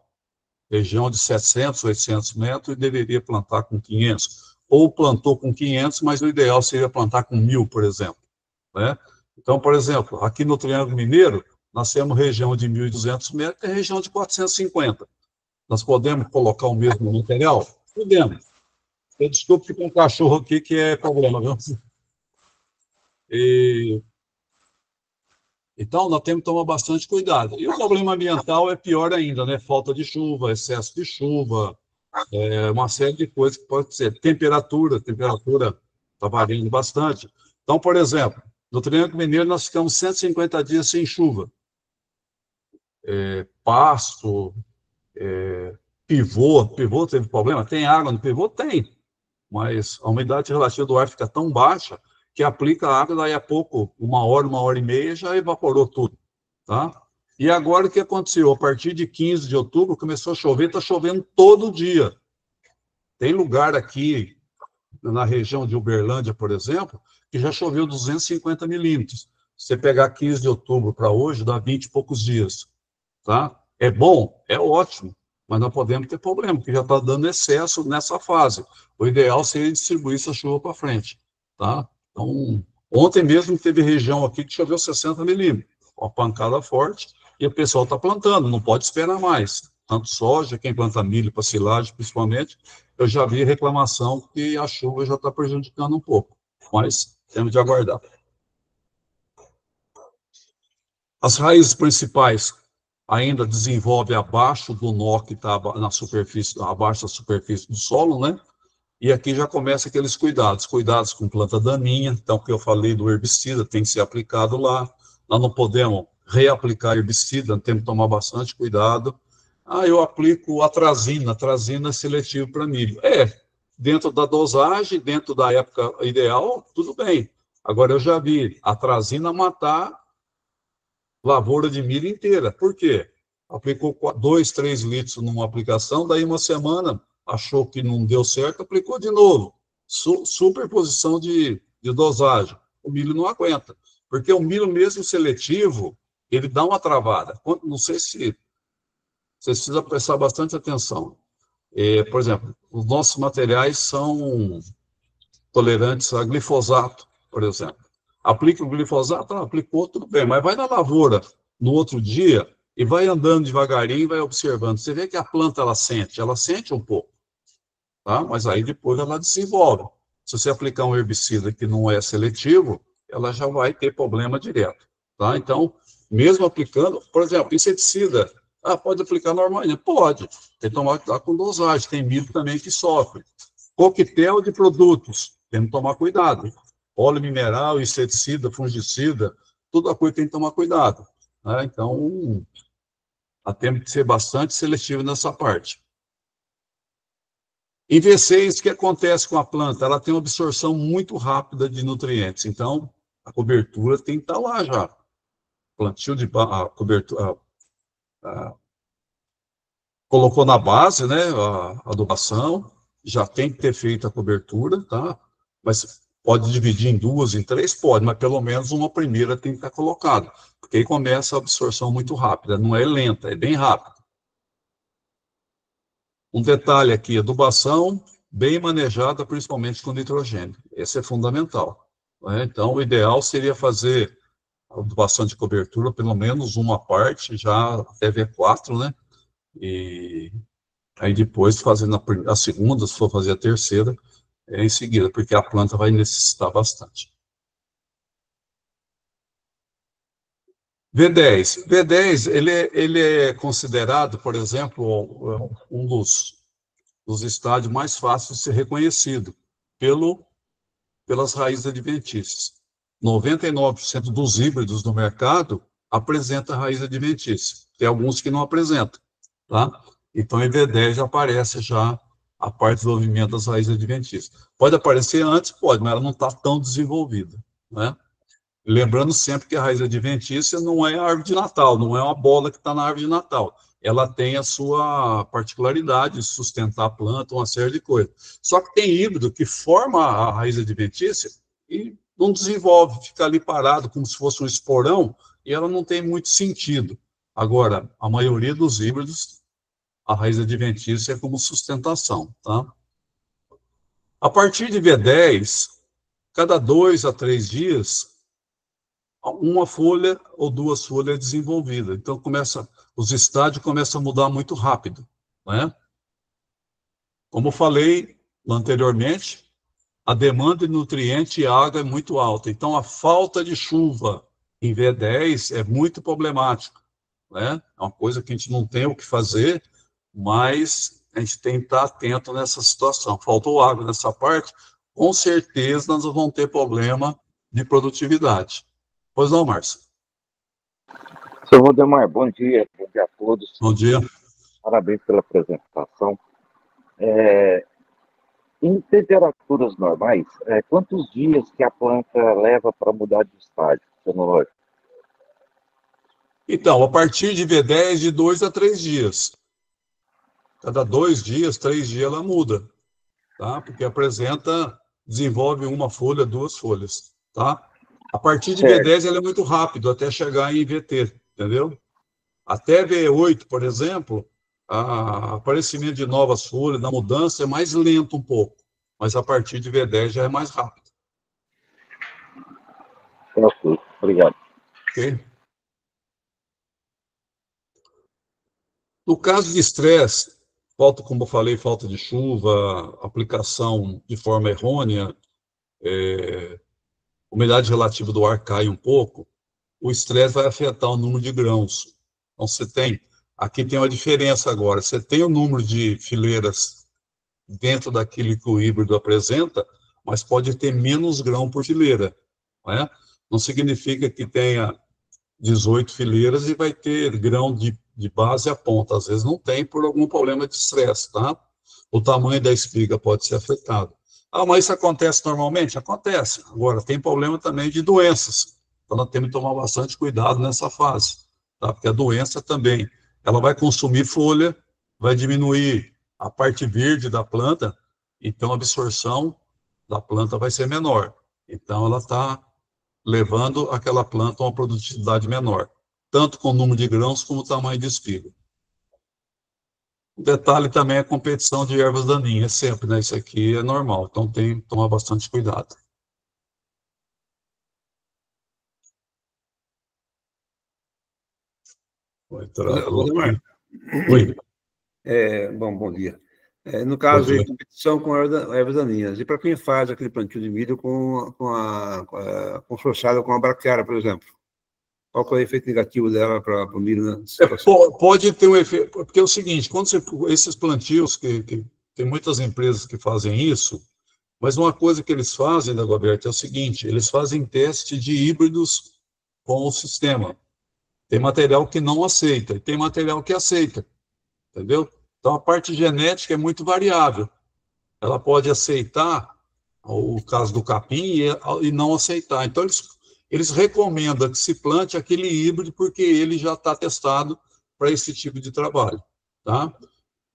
de 700, 800 metros, e deveria plantar com 500. Ou plantou com 500, mas o ideal seria plantar com 1.000, por exemplo. Né? Então, por exemplo, aqui no Triângulo Mineiro, nós temos região de 1.200 metros e região de 450. Nós podemos colocar o mesmo material? Podemos. Desculpe que tem um cachorro aqui que é problema, viu? Então, nós temos que tomar bastante cuidado. E o problema ambiental é pior ainda, né? Falta de chuva, excesso de chuva, uma série de coisas que pode ser. Temperatura está variando bastante. Então, por exemplo, no Triângulo Mineiro nós ficamos 150 dias sem chuva. Pasto, pivô teve problema? Tem água no pivô? Tem. Mas a umidade relativa do ar fica tão baixa que aplica a água, daí a pouco, 1 hora e meia, já evaporou tudo, tá? E agora o que aconteceu? A partir de 15 de outubro começou a chover, está chovendo todo dia. Tem lugar aqui, na região de Uberlândia, por exemplo, que já choveu 250 milímetros. Se você pegar 15 de outubro para hoje, dá 20 e poucos dias, tá? É bom? É ótimo, mas nós podemos ter problema, porque já está dando excesso nessa fase. O ideal seria distribuir essa chuva para frente, tá? Então, ontem mesmo teve região aqui que choveu 60 milímetros, uma pancada forte, e o pessoal está plantando, não pode esperar mais. Tanto soja, quem planta milho para silagem, principalmente, eu já vi reclamação que a chuva já está prejudicando um pouco, mas temos de aguardar. As raízes principais ainda desenvolve abaixo do nó que está na superfície, abaixo da superfície do solo, né? E aqui já começa aqueles cuidados com planta daninha, então, que eu falei do herbicida, tem que ser aplicado lá, nós não podemos reaplicar herbicida, temos que tomar bastante cuidado. Eu aplico atrazina é seletivo para milho. Dentro da dosagem, dentro da época ideal, tudo bem. Agora, eu já vi atrazina matar lavoura de milho inteira. Por quê? Aplicou 2, 3 litros numa aplicação, daí uma semana achou que não deu certo, aplicou de novo. Superposição de dosagem. O milho não aguenta. Porque o milho mesmo seletivo, ele dá uma travada. Não sei se você precisa prestar bastante atenção. Por exemplo, os nossos materiais são tolerantes a glifosato, por exemplo. Aplica o glifosato, aplicou, tudo bem, mas vai na lavoura no outro dia e vai andando devagarinho e vai observando. Você vê que a planta, ela sente um pouco, tá? Mas aí depois ela desenvolve. Se você aplicar um herbicida que não é seletivo, ela já vai ter problema direto, tá? Então, mesmo aplicando, por exemplo, inseticida, pode aplicar normalmente? Pode, tem que tomar cuidado com dosagem, tem milho também que sofre. Coquetel de produtos, tem que tomar cuidado. Óleo mineral, inseticida, fungicida, toda coisa tem que tomar cuidado, né? Então, temos que ser bastante seletivo nessa parte. Em V6, o que acontece com a planta? Ela tem uma absorção muito rápida de nutrientes, então a cobertura tem que estar lá já. Plantio de cobertura, colocou na base, né, a adubação, já tem que ter feito a cobertura, tá? Mas pode dividir em 2, em 3, pode, mas pelo menos uma primeira tem que estar colocada, porque aí começa a absorção muito rápida, não é lenta, é bem rápida. Um detalhe aqui, adubação bem manejada, principalmente com nitrogênio, esse é fundamental, né? Então, o ideal seria fazer a adubação de cobertura, pelo menos uma parte, já até V4, né? E aí depois fazendo a segunda, se for fazer a terceira, em seguida, porque a planta vai necessitar bastante. V10, ele é considerado, por exemplo, um dos estádios mais fáceis de ser reconhecido pelas raízes adventícias. 99% dos híbridos do mercado apresenta raiz adventícia. Tem alguns que não apresentam, tá? Então, em V10 já aparece já a parte do desenvolvimento das raízes adventícias. Pode aparecer antes? Pode, mas ela não está tão desenvolvida, né? Lembrando sempre que a raiz adventícia não é a árvore de Natal, não é uma bola que está na árvore de Natal. Ela tem a sua particularidade de sustentar a planta, uma série de coisas. Só que tem híbrido que forma a raiz adventícia e não desenvolve, fica ali parado como se fosse um esporão e ela não tem muito sentido. Agora, a maioria dos híbridos, a raiz adventícia é como sustentação, tá? A partir de V10, cada 2 a 3 dias, uma folha ou 2 folhas desenvolvidas. Então, os estádios começam a mudar muito rápido, né? Como eu falei anteriormente, a demanda de nutriente e água é muito alta. Então, a falta de chuva em V10 é muito problemática, né? É uma coisa que a gente não tem o que fazer, mas a gente tem que estar atento nessa situação. Faltou água nessa parte, com certeza nós vamos ter problema de produtividade. Pois não, Márcio? Seu Valdemar, bom dia a todos. Bom dia. Parabéns pela apresentação. Em temperaturas normais, quantos dias que a planta leva para mudar de estágio fenológico? Então, a partir de V10, de 2 a 3 dias. Cada 2 dias, 3 dias, ela muda, tá? Porque desenvolve uma folha, 2 folhas, tá? A partir de V10, ela é muito rápido, até chegar em VT, entendeu? Até V8, por exemplo, o aparecimento de novas folhas, da mudança, é mais lento um pouco, mas a partir de V10 já é mais rápido. Ok, obrigado. Ok? No caso de estresse, como eu falei, falta de chuva, aplicação de forma errônea, umidade relativa do ar cai um pouco, o estresse vai afetar o número de grãos. Então, aqui tem uma diferença agora, você tem o número de fileiras dentro daquilo que o híbrido apresenta, mas pode ter menos grão por fileira, não é? Não significa que tenha 18 fileiras e vai ter grão de base a ponta. Às vezes não tem por algum problema de estresse, tá? O tamanho da espiga pode ser afetado. Ah, mas isso acontece normalmente? Acontece. Agora, tem problema também de doenças. Então, nós temos que tomar bastante cuidado nessa fase, tá? Porque a doença também, ela vai consumir folha, vai diminuir a parte verde da planta, então a absorção da planta vai ser menor. Então, ela está levando aquela planta a uma produtividade menor, tanto com o número de grãos como o tamanho de espiga. O detalhe também é a competição de ervas daninhas, sempre, né? Isso aqui é normal, então tem que tomar bastante cuidado. Odemar, Oi. bom dia. No caso, Bom dia. de competição com ervas daninhas, e para quem faz aquele plantio de milho consorciado com a braquiária, por exemplo? Qual que é o efeito negativo dela para o milho? Né? Pode ter um efeito, porque é o seguinte, quando esses plantios, que tem muitas empresas que fazem isso, mas uma coisa que eles fazem, Dagoberto, é o seguinte, eles fazem teste de híbridos com o sistema. Tem material que não aceita, e tem material que aceita, entendeu? Então, a parte genética é muito variável. Ela pode aceitar o caso do capim e não aceitar. Então, eles recomendam que se plante aquele híbrido porque ele já está testado para esse tipo de trabalho, tá?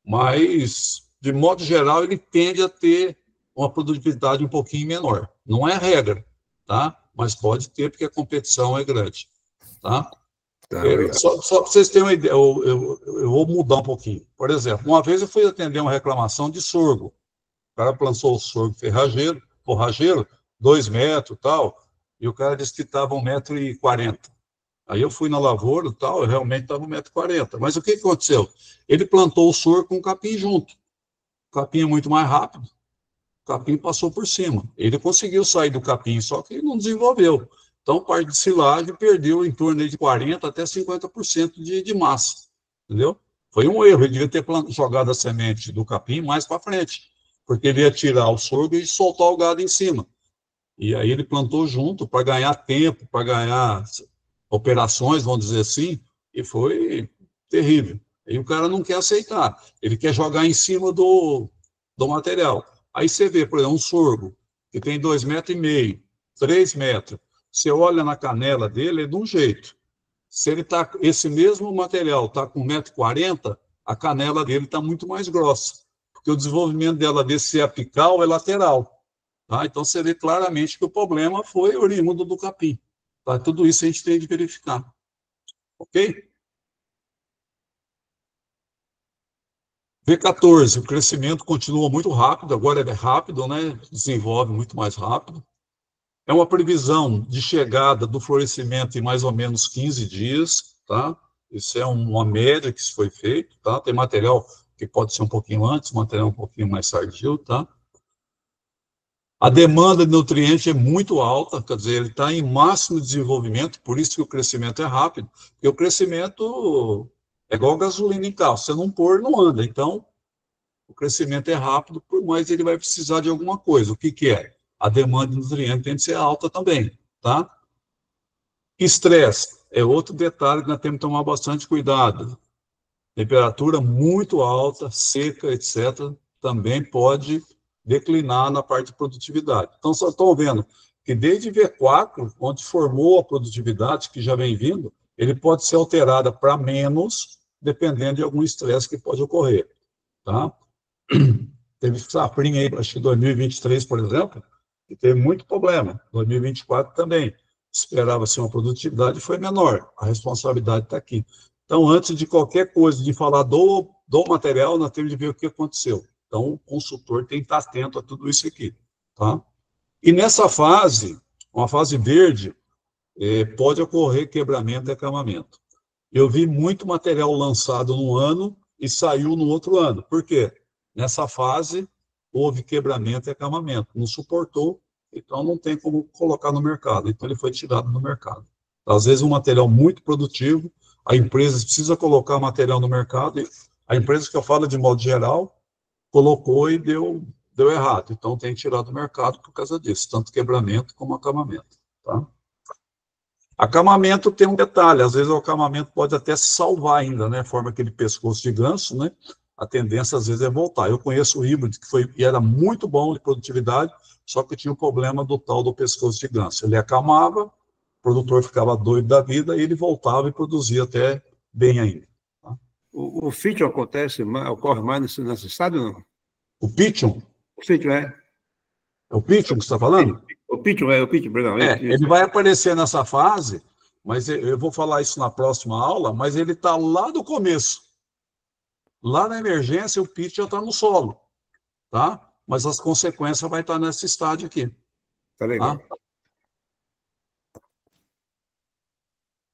Mas, de modo geral, ele tende a ter uma produtividade um pouquinho menor. Não é regra, tá? Mas pode ter porque a competição é grande, tá? Só para vocês terem uma ideia, eu vou mudar um pouquinho. Por exemplo, uma vez eu fui atender uma reclamação de sorgo. O cara plantou o sorgo forrageiro, 2 metros e tal, e o cara disse que estava 1,40 m. Aí eu fui na lavoura e tal, realmente estava 1,40 m. Mas o que aconteceu? Ele plantou o sorgo com o capim junto. O capim é muito mais rápido. O capim passou por cima. Ele conseguiu sair do capim, só que ele não desenvolveu. Então, parte de silagem perdeu em torno de 40% até 50% de massa, entendeu? Foi um erro, ele devia ter jogado a semente do capim mais para frente, porque ele ia tirar o sorgo e soltar o gado em cima. E aí ele plantou junto para ganhar tempo, para ganhar operações, vamos dizer assim, e foi terrível. E o cara não quer aceitar, ele quer jogar em cima do material. Aí você vê, por exemplo, um sorgo que tem 2,5 m, 3 metros, você olha na canela dele, é de um jeito. Se ele tá, esse mesmo material está com 1,40 m, a canela dele está muito mais grossa, porque o desenvolvimento dela desse apical é lateral. Tá? Então, você vê claramente que o problema foi oriundo do capim. Tá? Tudo isso a gente tem de verificar. Ok? V14, o crescimento continua muito rápido, agora é rápido, né? Desenvolve muito mais rápido. É uma previsão de chegada do florescimento em mais ou menos 15 dias, tá? Isso é uma média que se foi feito, tá? Tem material que pode ser um pouquinho antes, material um pouquinho mais tardio, tá? A demanda de nutriente é muito alta, quer dizer, ele está em máximo desenvolvimento, por isso que o crescimento é rápido, porque o crescimento é igual gasolina em carro, se você não pôr, não anda. Então, o crescimento é rápido, por mais ele vai precisar de alguma coisa. O que que é? A demanda de nutriente tem que ser alta também, tá? Estresse é outro detalhe que nós temos que tomar bastante cuidado. Temperatura muito alta, seca, etc., também pode declinar na parte de produtividade. Então, só estão vendo que desde V4, onde formou a produtividade, que já vem vindo, ele pode ser alterada para menos, dependendo de algum estresse que pode ocorrer, tá? Teve safrinha aí, acho que 2023, por exemplo, que teve muito problema. 2024 também. Esperava-se uma produtividade, foi menor. A responsabilidade está aqui. Então, antes de qualquer coisa, de falar do material, nós temos de ver o que aconteceu. Então, o consultor tem que estar atento a tudo isso aqui, tá? E nessa fase, uma fase verde, pode ocorrer quebramento e acamamento. Eu vi muito material lançado num ano e saiu no outro ano. Por quê? Nessa fase, houve quebramento e acamamento. Não suportou, então não tem como colocar no mercado. Então, ele foi tirado do mercado. Às vezes, um material muito produtivo, a empresa precisa colocar material no mercado, e a empresa que eu falo de modo geral, colocou e deu errado. Então, tem que tirar do mercado por causa disso, tanto quebramento como acamamento. Tá? Acamamento tem um detalhe, às vezes o acamamento pode até salvar ainda, né? Forma aquele pescoço de ganso, né? A tendência, às vezes, é voltar. Eu conheço o híbrido, e era muito bom de produtividade, só que tinha o problema do tal do pescoço de ganso. Ele acamava, o produtor ficava doido da vida, e ele voltava e produzia até bem ainda. Tá? O fítio ocorre mais nesse estado, não? O pitching? O fítio é. É o pitching que você está falando? O pitching, perdão. Ele vai aparecer nessa fase, mas eu vou falar isso na próxima aula, mas ele está lá do começo. Lá na emergência, o pitch já está no solo, tá? Mas as consequências vai estar nesse estágio aqui. Tá legal. Tá?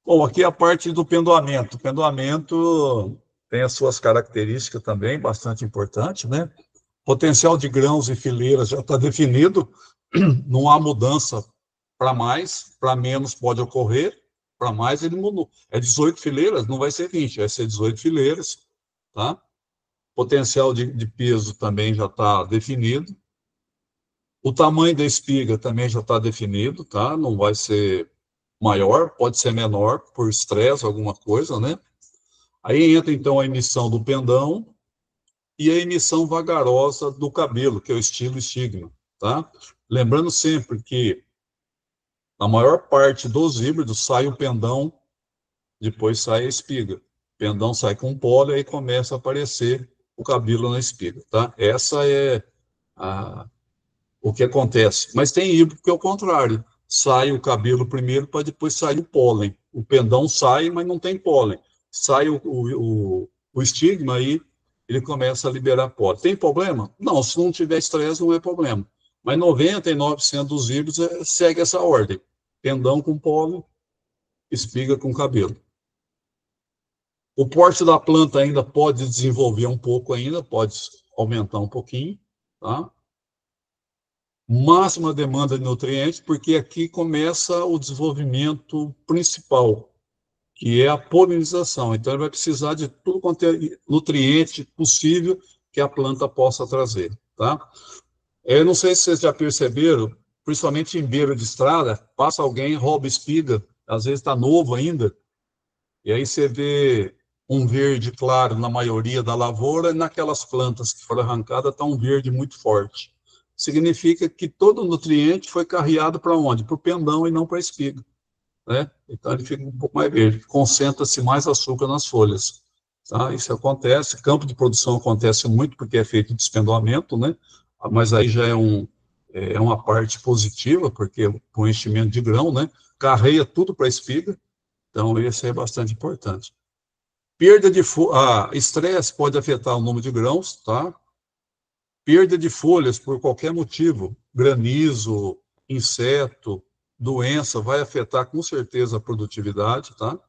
Bom, aqui é a parte do pendoamento. O pendoamento tem as suas características também, bastante importante, né? Potencial de grãos e fileiras já está definido, não há mudança para mais, para menos pode ocorrer, para mais ele mudou. É 18 fileiras, não vai ser 20, vai ser 18 fileiras, tá? Potencial de peso também já está definido. O tamanho da espiga também já está definido, tá? Não vai ser maior, pode ser menor, por estresse, alguma coisa, né? Aí entra, então, a emissão do pendão e a emissão vagarosa do cabelo, que é o estilo estigma, tá? Lembrando sempre que na maior parte dos híbridos sai o pendão, depois sai a espiga. O pendão sai com pólen e começa a aparecer o cabelo na espiga, tá? Essa é o que acontece. Mas tem híbrido que é o contrário. Sai o cabelo primeiro para depois sair o pólen. O pendão sai, mas não tem pólen. Sai o estigma aí, ele começa a liberar pólen. Tem problema? Não, se não tiver estresse, não é problema. Mas 99% dos híbridos segue essa ordem. Pendão com pólen, espiga com cabelo. O porte da planta ainda pode desenvolver um pouco ainda, pode aumentar um pouquinho, tá? Máxima demanda de nutrientes, porque aqui começa o desenvolvimento principal, que é a polinização. Então, ele vai precisar de tudo quanto é nutriente possível que a planta possa trazer, tá? Eu não sei se vocês já perceberam, principalmente em beira de estrada, passa alguém, rouba espiga, às vezes está novo ainda, e aí você vê um verde claro na maioria da lavoura, e naquelas plantas que foram arrancadas está um verde muito forte. Significa que todo o nutriente foi carreado para onde? Para o pendão e não para a espiga, né? Então ele fica um pouco mais verde, concentra-se mais açúcar nas folhas, tá? Isso acontece, campo de produção acontece muito porque é feito de espendoamento, né? Mas aí já é uma parte positiva, porque o enchimento de grão, né? Carreia tudo para a espiga, então esse é bastante importante. Perda de estresse pode afetar o número de grãos, tá? Perda de folhas por qualquer motivo, granizo, inseto, doença, vai afetar com certeza a produtividade, tá?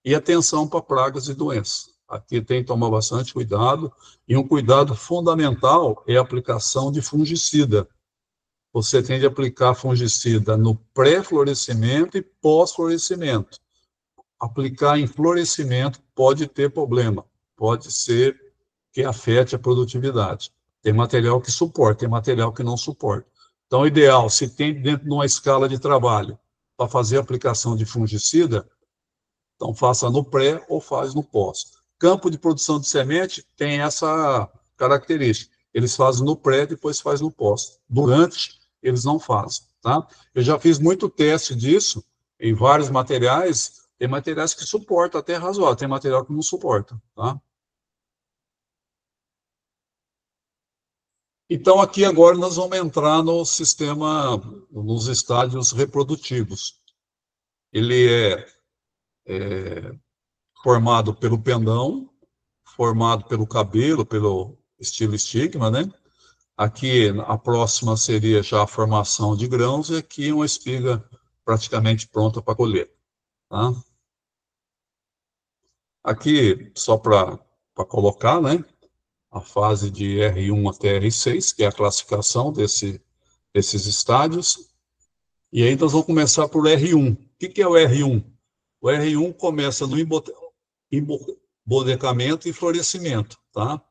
E atenção para pragas e doenças. Aqui tem que tomar bastante cuidado, e um cuidado fundamental é a aplicação de fungicida. Você tem de aplicar fungicida no pré-florescimento e pós-florescimento. Aplicar em florescimento pode ter problema, pode ser que afete a produtividade. Tem material que suporta, tem material que não suporta. Então, o ideal, se tem dentro de uma escala de trabalho para fazer a aplicação de fungicida, então faça no pré ou faz no pós. Campo de produção de semente tem essa característica. Eles fazem no pré, depois faz no pós. Durante, eles não fazem, tá? Eu já fiz muito teste disso em vários materiais. Tem materiais que suportam até razoável, tem material que não suporta, tá? Então, aqui agora nós vamos entrar no sistema, nos estádios reprodutivos. Ele é formado pelo pendão, formado pelo cabelo, pelo estilo estigma, né? Aqui, a próxima seria já a formação de grãos, e aqui uma espiga praticamente pronta para colher, tá? Aqui, só para colocar, né? A fase de R1 até R6, que é a classificação desses estádios. E aí nós vamos começar por R1. O que é o R1? O R1 começa no embodecamento e florescimento, tá?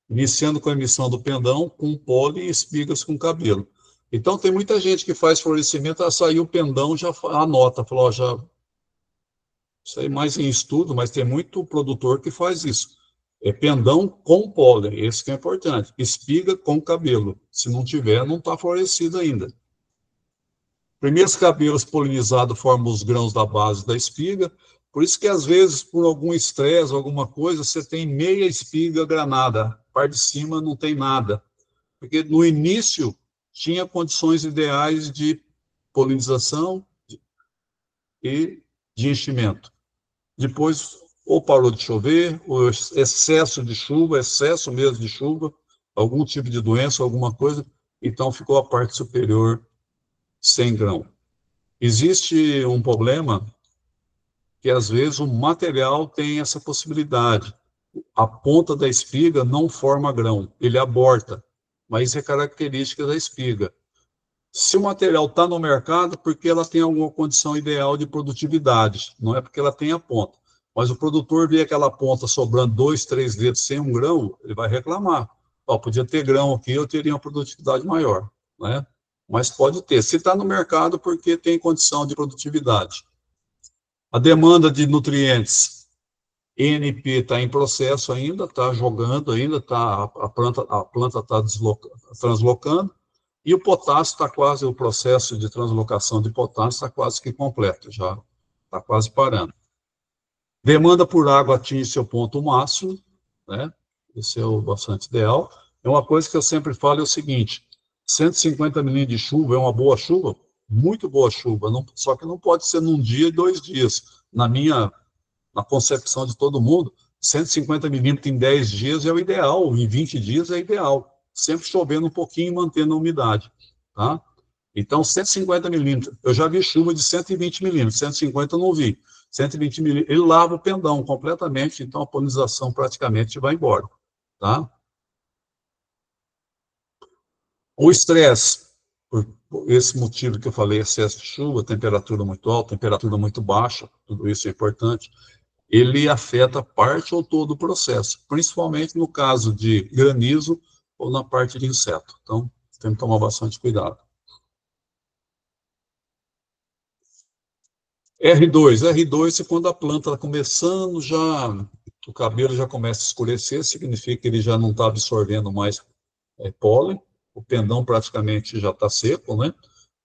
Iniciando com a emissão do pendão, com pólen e espigas com cabelo. Então, tem muita gente que faz florescimento, saiu o pendão, já anota, falou, ó, já... Isso aí mais em estudo, mas tem muito produtor que faz isso. É pendão com pólen, esse que é importante. Espiga com cabelo. Se não tiver, não está florescido ainda. Primeiros cabelos polinizados formam os grãos da base da espiga. Por isso que, às vezes, por algum estresse, alguma coisa, você tem meia espiga granada. A parte de cima não tem nada. Porque no início tinha condições ideais de polinização e de enchimento. Depois, ou parou de chover, ou excesso de chuva, excesso mesmo de chuva, algum tipo de doença, alguma coisa, então ficou a parte superior sem grão. Existe um problema que, às vezes, o material tem essa possibilidade. A ponta da espiga não forma grão, ele aborta, mas isso é característica da espiga. Se o material está no mercado, porque ela tem alguma condição ideal de produtividade, não é porque ela tem a ponta. Mas o produtor vê aquela ponta sobrando 2, 3 dedos sem um grão, ele vai reclamar. Ó, podia ter grão aqui, eu teria uma produtividade maior, né? Mas pode ter. Se está no mercado, porque tem condição de produtividade. A demanda de nutrientes, NP está em processo ainda, está jogando ainda, a planta está translocando. E o potássio está quase, o processo de translocação de potássio está quase que completo, já está quase parando. Demanda por água atinge seu ponto máximo, né? Esse é o bastante ideal. É uma coisa que eu sempre falo, é o seguinte, 150 milímetros de chuva é uma boa chuva? Muito boa chuva, só que não pode ser num dia e 2 dias. Na concepção de todo mundo, 150 milímetros em 10 dias é o ideal, em 20 dias é ideal. Sempre chovendo um pouquinho e mantendo a umidade, tá? Então, 150 milímetros. Eu já vi chuva de 120 milímetros, 150 eu não vi. 120 milímetros, ele lava o pendão completamente, então a polinização praticamente vai embora, tá? O estresse, por esse motivo que eu falei, excesso de chuva, temperatura muito alta, temperatura muito baixa, tudo isso é importante, ele afeta parte ou todo o processo, principalmente no caso de granizo, ou na parte de inseto. Então, tem que tomar bastante cuidado. R2 é quando a planta está começando, o cabelo já começa a escurecer, significa que ele já não está absorvendo mais pólen, o pendão praticamente já está seco, né?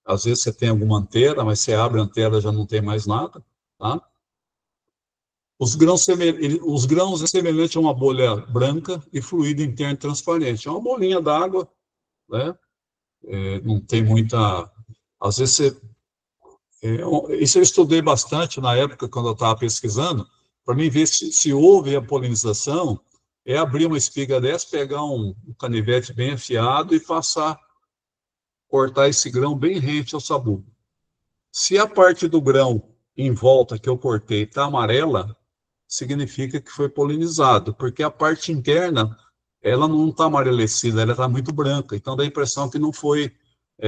Às vezes você tem alguma antera, mas você abre a antera já não tem mais nada, tá? Os grãos é semelhante a uma bolha branca e fluido interno transparente. É uma bolinha d'água, né? Não tem muita... Às vezes isso eu estudei bastante na época, quando eu estava pesquisando, para mim ver se houve a polinização, é abrir uma espiga dessa, pegar um canivete bem afiado e cortar esse grão bem rente ao sabugo. Se a parte do grão em volta que eu cortei está amarela, significa que foi polinizado, porque a parte interna, ela não está amarelecida, ela está muito branca, então dá a impressão que não foi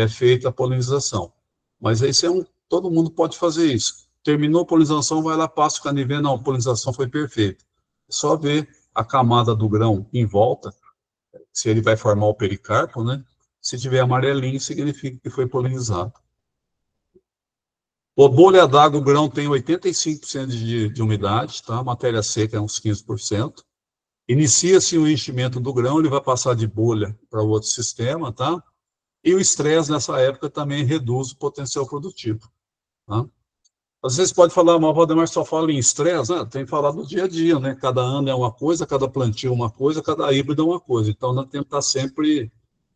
feita a polinização. Mas isso todo mundo pode fazer isso. Terminou a polinização, vai lá, passa o canivete, não, a polinização foi perfeita. É só ver a camada do grão em volta, se ele vai formar o pericarpo, né? Se tiver amarelinho, significa que foi polinizado. A bolha d'água, o grão tem 85% de umidade, tá? A matéria seca é uns 15%. Inicia-se o enchimento do grão, ele vai passar de bolha para o outro sistema, tá? E o estresse, nessa época, também reduz o potencial produtivo, tá? Às vezes pode falar, mas o Valdemar só fala em estresse, né? Tem que falar do dia a dia, né? Cada ano é uma coisa, cada plantio é uma coisa, cada híbrido é uma coisa. Então, nós temos que estar sempre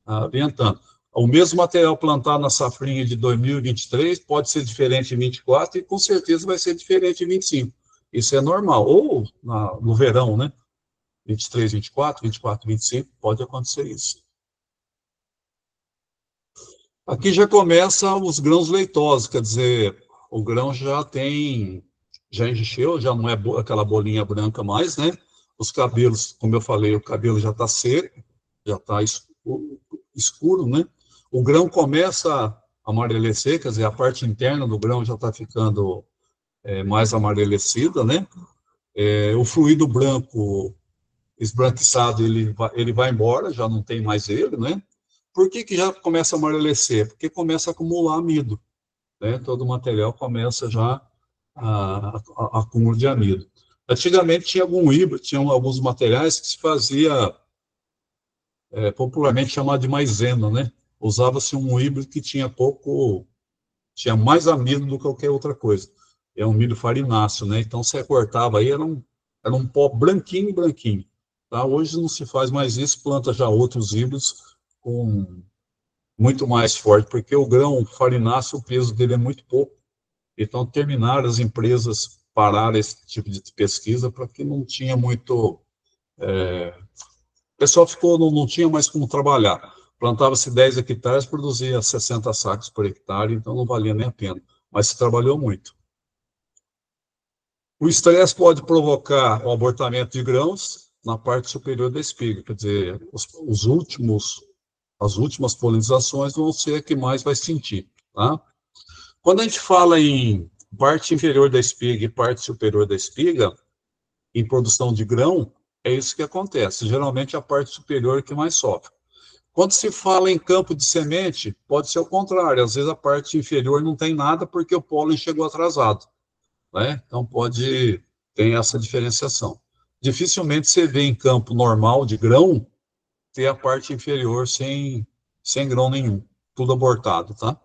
orientando. O mesmo material plantado na safrinha de 2023 pode ser diferente em 24 e com certeza vai ser diferente em 25. Isso é normal. Ou no verão, né? 23, 24, 24, 25, pode acontecer isso. Aqui já começa os grãos leitosos, quer dizer, o grão já encheu, já não é aquela bolinha branca mais, né? Os cabelos, como eu falei, o cabelo já está seco, já está escuro, né? O grão começa a amarecer, quer dizer, a parte interna do grão já está ficando mais amarelecida, né? O fluido branco esbranquiçado, ele vai embora, já não tem mais ele, né? Por que já começa a amarecer? Porque começa a acumular amido, né? Todo o material começa já a acúmulo de amido. Antigamente tinha tinham alguns materiais que se fazia popularmente chamado de maisena, né? Usava-se um híbrido que tinha mais amido do que qualquer outra coisa. É um milho farináceo, né? Então você cortava aí, era um pó branquinho, branquinho. Tá? Hoje não se faz mais isso, planta já outros híbridos com muito mais forte, porque o grão farináceo, o peso dele é muito pouco. Então terminaram as empresas pararam esse tipo de pesquisa porque não tinha muito... O pessoal não tinha mais como trabalhar. Plantava-se 10 hectares, produzia 60 sacos por hectare, então não valia nem a pena. Mas se trabalhou muito. O estresse pode provocar o abortamento de grãos na parte superior da espiga, quer dizer, as últimas polinizações vão ser a que mais vai sentir. Tá? Quando a gente fala em parte inferior da espiga e parte superior da espiga, em produção de grão, é isso que acontece. Geralmente a parte superior é que mais sofre. Quando se fala em campo de semente, pode ser o contrário. Às vezes a parte inferior não tem nada porque o pólen chegou atrasado. Né? Então tem essa diferenciação. Dificilmente você vê em campo normal de grão ter a parte inferior sem grão nenhum, tudo abortado, tá?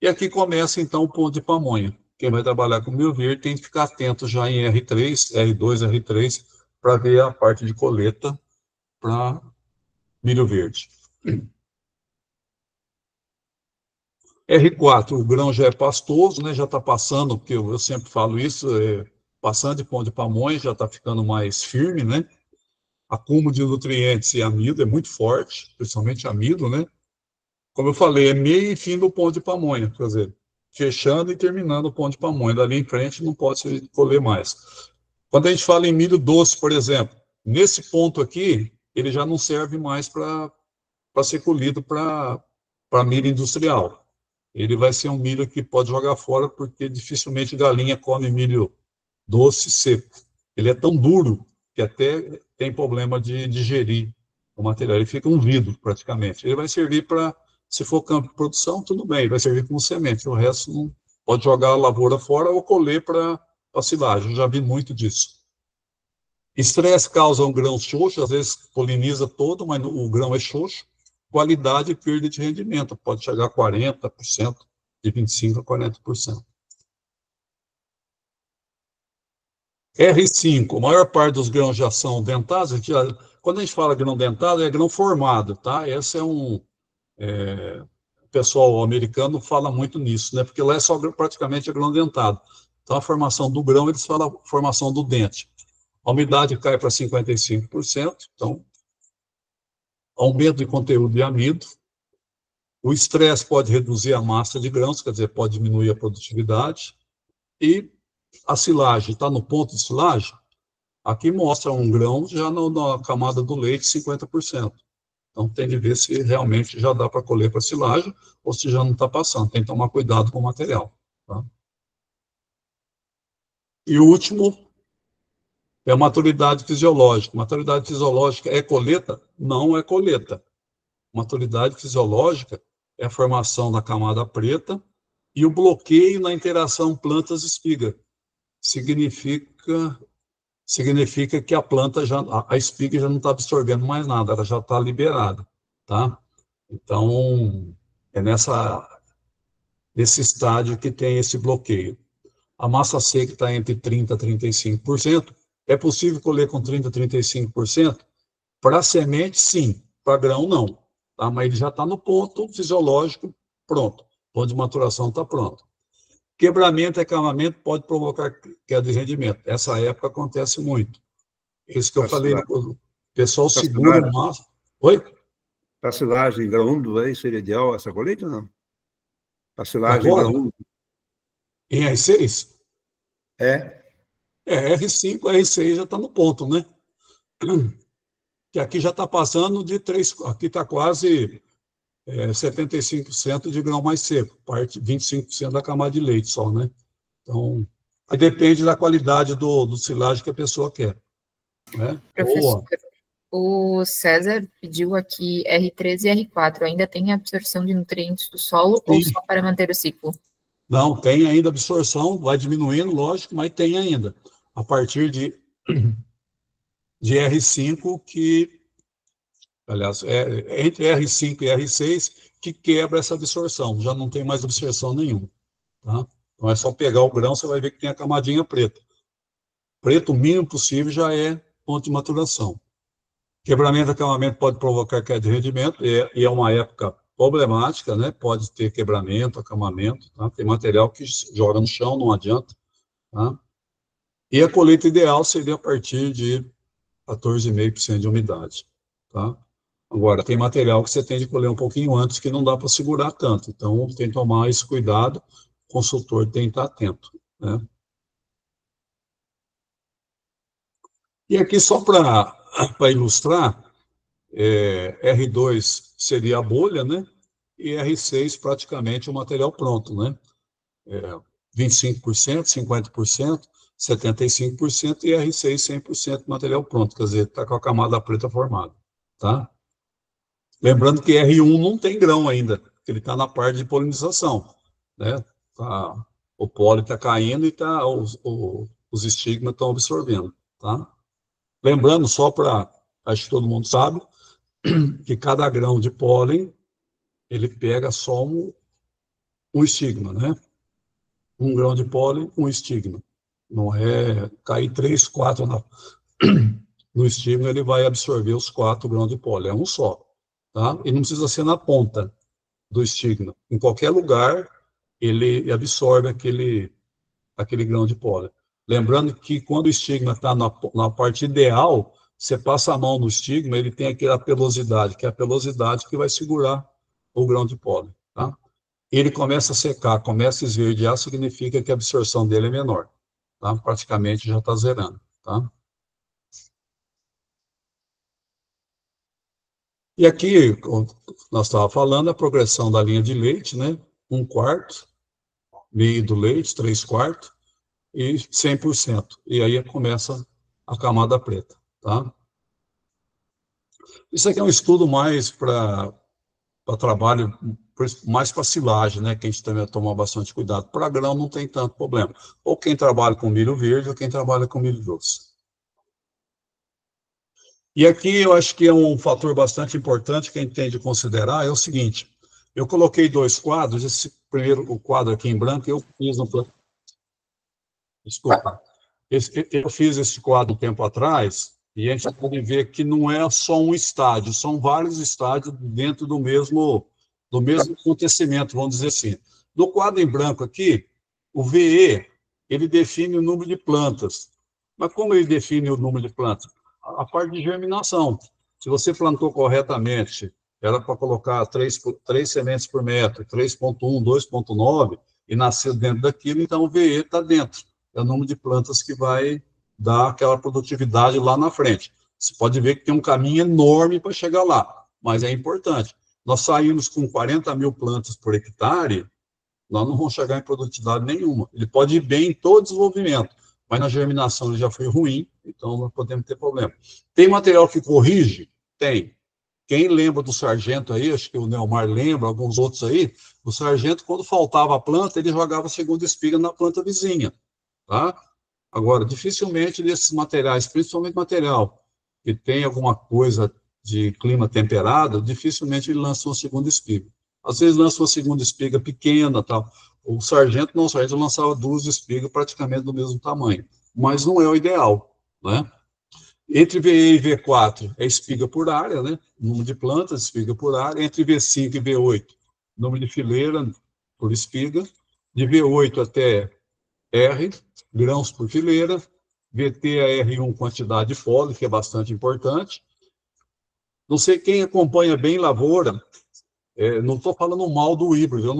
E aqui começa então o ponto de pamonha. Quem vai trabalhar com milho verde tem que ficar atento já em R3, R2, R3, para ver a parte de colheita para milho verde. R4, o grão já é pastoso, né? Já está passando, porque eu sempre falo isso, passando de ponto de pamonha, já está ficando mais firme, né? Acúmulo de nutrientes e amido é muito forte, principalmente amido, né? Como eu falei, é meio e fim do ponto de pamonha, quer dizer, fechando e terminando o ponto de pamonha. Dali em frente não pode se colher mais. Quando a gente fala em milho doce, por exemplo, nesse ponto aqui, ele já não serve mais para ser colhido para milho industrial. Ele vai ser um milho que pode jogar fora, porque dificilmente galinha come milho doce seco. Ele é tão duro que até tem problema de digerir o material. Ele fica um vidro, praticamente. Ele vai servir para, se for campo de produção, tudo bem, ele vai servir como semente. O resto não pode jogar a lavoura fora ou colher para silagem. Eu já vi muito disso. Estresse causa um grão xoxo, às vezes poliniza todo, mas o grão é xoxo. Qualidade e perda de rendimento, pode chegar a 40%, de 25% a 40%. R5, a maior parte dos grãos já são dentados. Quando a gente fala grão dentado, é grão formado, tá? Esse é o pessoal americano fala muito nisso, né? Porque lá é só praticamente grão dentado. Então, a formação do grão, eles falam a formação do dente. A umidade cai para 55%, então, aumento de conteúdo de amido. O estresse pode reduzir a massa de grãos, quer dizer, pode diminuir a produtividade. E a silagem, está no ponto de silagem, aqui mostra um grão já na camada do leite, 50%. Então, tem de ver se realmente já dá para colher para silagem ou se já não está passando. Tem que tomar cuidado com o material. Tá? E o último é a maturidade fisiológica. Maturidade fisiológica é colheita? Não é colheita. Maturidade fisiológica é a formação da camada preta e o bloqueio na interação plantas-espiga. Significa que a planta a espiga já não está absorvendo mais nada, ela já está liberada, tá? Então, é nesse estágio que tem esse bloqueio. A massa seca está entre 30% a 35%. É possível colher com 30% a 35%? Para semente, sim. Para grão, não. Tá? Mas ele já está no ponto fisiológico, pronto. O ponto de maturação está pronto. Quebramento e acamamento pode provocar queda de rendimento. Essa época acontece muito. Isso que eu falei, o pessoal segura o máximo. Oi? Para silagem grão aí seria ideal essa colheita ou não? Para silagem grão em R6? É, R5, R6 já está no ponto, né? Que aqui já está passando de 3, aqui está quase 75% de grão mais seco, parte 25% da camada de leite só, né? Então, Aí depende da qualidade do silagem que a pessoa quer. Né? Professor, o César pediu aqui R3 e R4. Ainda tem absorção de nutrientes do solo ou só para manter o ciclo? Não, tem ainda absorção, vai diminuindo, lógico, mas tem ainda. A partir de R5, que, aliás, entre R5 e R6, que quebra essa absorção, já não tem mais absorção nenhuma. Tá? Então é só pegar o grão, você vai ver que tem a camadinha preta. Preto, o mínimo possível, já é ponto de maturação. Quebramento e acamamento pode provocar queda de rendimento, e é uma época problemática, né? Pode ter quebramento, acamamento, tá? Tem material que joga no chão, não adianta. Tá? E a colheita ideal seria a partir de 14,5% de umidade. Tá? Agora, tem material que você tem de colher um pouquinho antes, que não dá para segurar tanto. Então, tem que tomar esse cuidado, o consultor tem que estar atento. Né? E aqui, só para ilustrar, R2 seria a bolha, né? E R6 praticamente o material pronto, né? 25%, 50%, 75% e R6 100% material pronto, quer dizer, está com a camada preta formada, tá? Lembrando que R1 não tem grão ainda, porque ele está na parte de polinização, né? O pólen está caindo e os estigmas estão absorvendo, tá? Lembrando, só para, acho que todo mundo sabe, que cada grão de pólen, ele pega só um estigma, né? Um grão de pólen, um estigma. Não é cair 3, 4 no estigma, ele vai absorver os 4 grãos de pólen, é um só. Tá? E não precisa ser na ponta do estigma. Em qualquer lugar, ele absorve aquele grão de pólen. Lembrando que quando o estigma está na parte ideal, você passa a mão no estigma, ele tem aquela pelosidade, que é a pelosidade que vai segurar o grão de pólen. Tá? Ele começa a secar, começa a esverdear, significa que a absorção dele é menor. Tá? Praticamente já está zerando. Tá? E aqui, como nós estávamos falando, a progressão da linha de leite, né? 1/4, meio do leite, 3/4 e 100%. E aí começa a camada preta. Tá? Isso aqui é um estudo mais para trabalho, mais para silagem, né? Que a gente também vai tomar bastante cuidado. Para grão não tem tanto problema. Ou quem trabalha com milho verde, ou quem trabalha com milho doce. E aqui eu acho que é um fator bastante importante que a gente tem de considerar, é o seguinte, eu coloquei 2 quadros, esse primeiro, o quadro aqui em branco, eu fiz no... Desculpa. Eu fiz esse quadro um tempo atrás, e a gente pode ver que não é só um estádio, são vários estádios dentro do mesmo acontecimento, vamos dizer assim. No quadro em branco aqui, o VE, ele define o número de plantas. Mas como ele define o número de plantas? A parte de germinação. Se você plantou corretamente, era para colocar 3 sementes por metro, 3,1, 2,9, e nasceu dentro daquilo, então o VE está dentro. É o número de plantas que vai dar aquela produtividade lá na frente. Você pode ver que tem um caminho enorme para chegar lá, mas é importante. Nós saímos com 40 mil plantas por hectare, nós não vamos chegar em produtividade nenhuma. Ele pode ir bem em todo desenvolvimento, mas na germinação ele já foi ruim, então não podemos ter problema. Tem material que corrige? Tem. Quem lembra do sargento aí, acho que o Neomar lembra, alguns outros aí, o sargento, quando faltava a planta, ele jogava a segunda espiga na planta vizinha. Tá? Agora, dificilmente desses materiais, principalmente material que tem alguma coisa de clima temperado, dificilmente ele lança uma segunda espiga. Às vezes lança uma segunda espiga pequena, tal. O sargento lançava 2 espigas praticamente do mesmo tamanho, mas não é o ideal, né? Entre VE e V4 é espiga por área, né? Número de plantas, espiga por área. Entre V5 e V8, número de fileira por espiga. De V8 até R, grãos por fileira. VT a R1, quantidade de folha, que é bastante importante. Não sei quem acompanha bem lavoura, não estou falando mal do híbrido, eu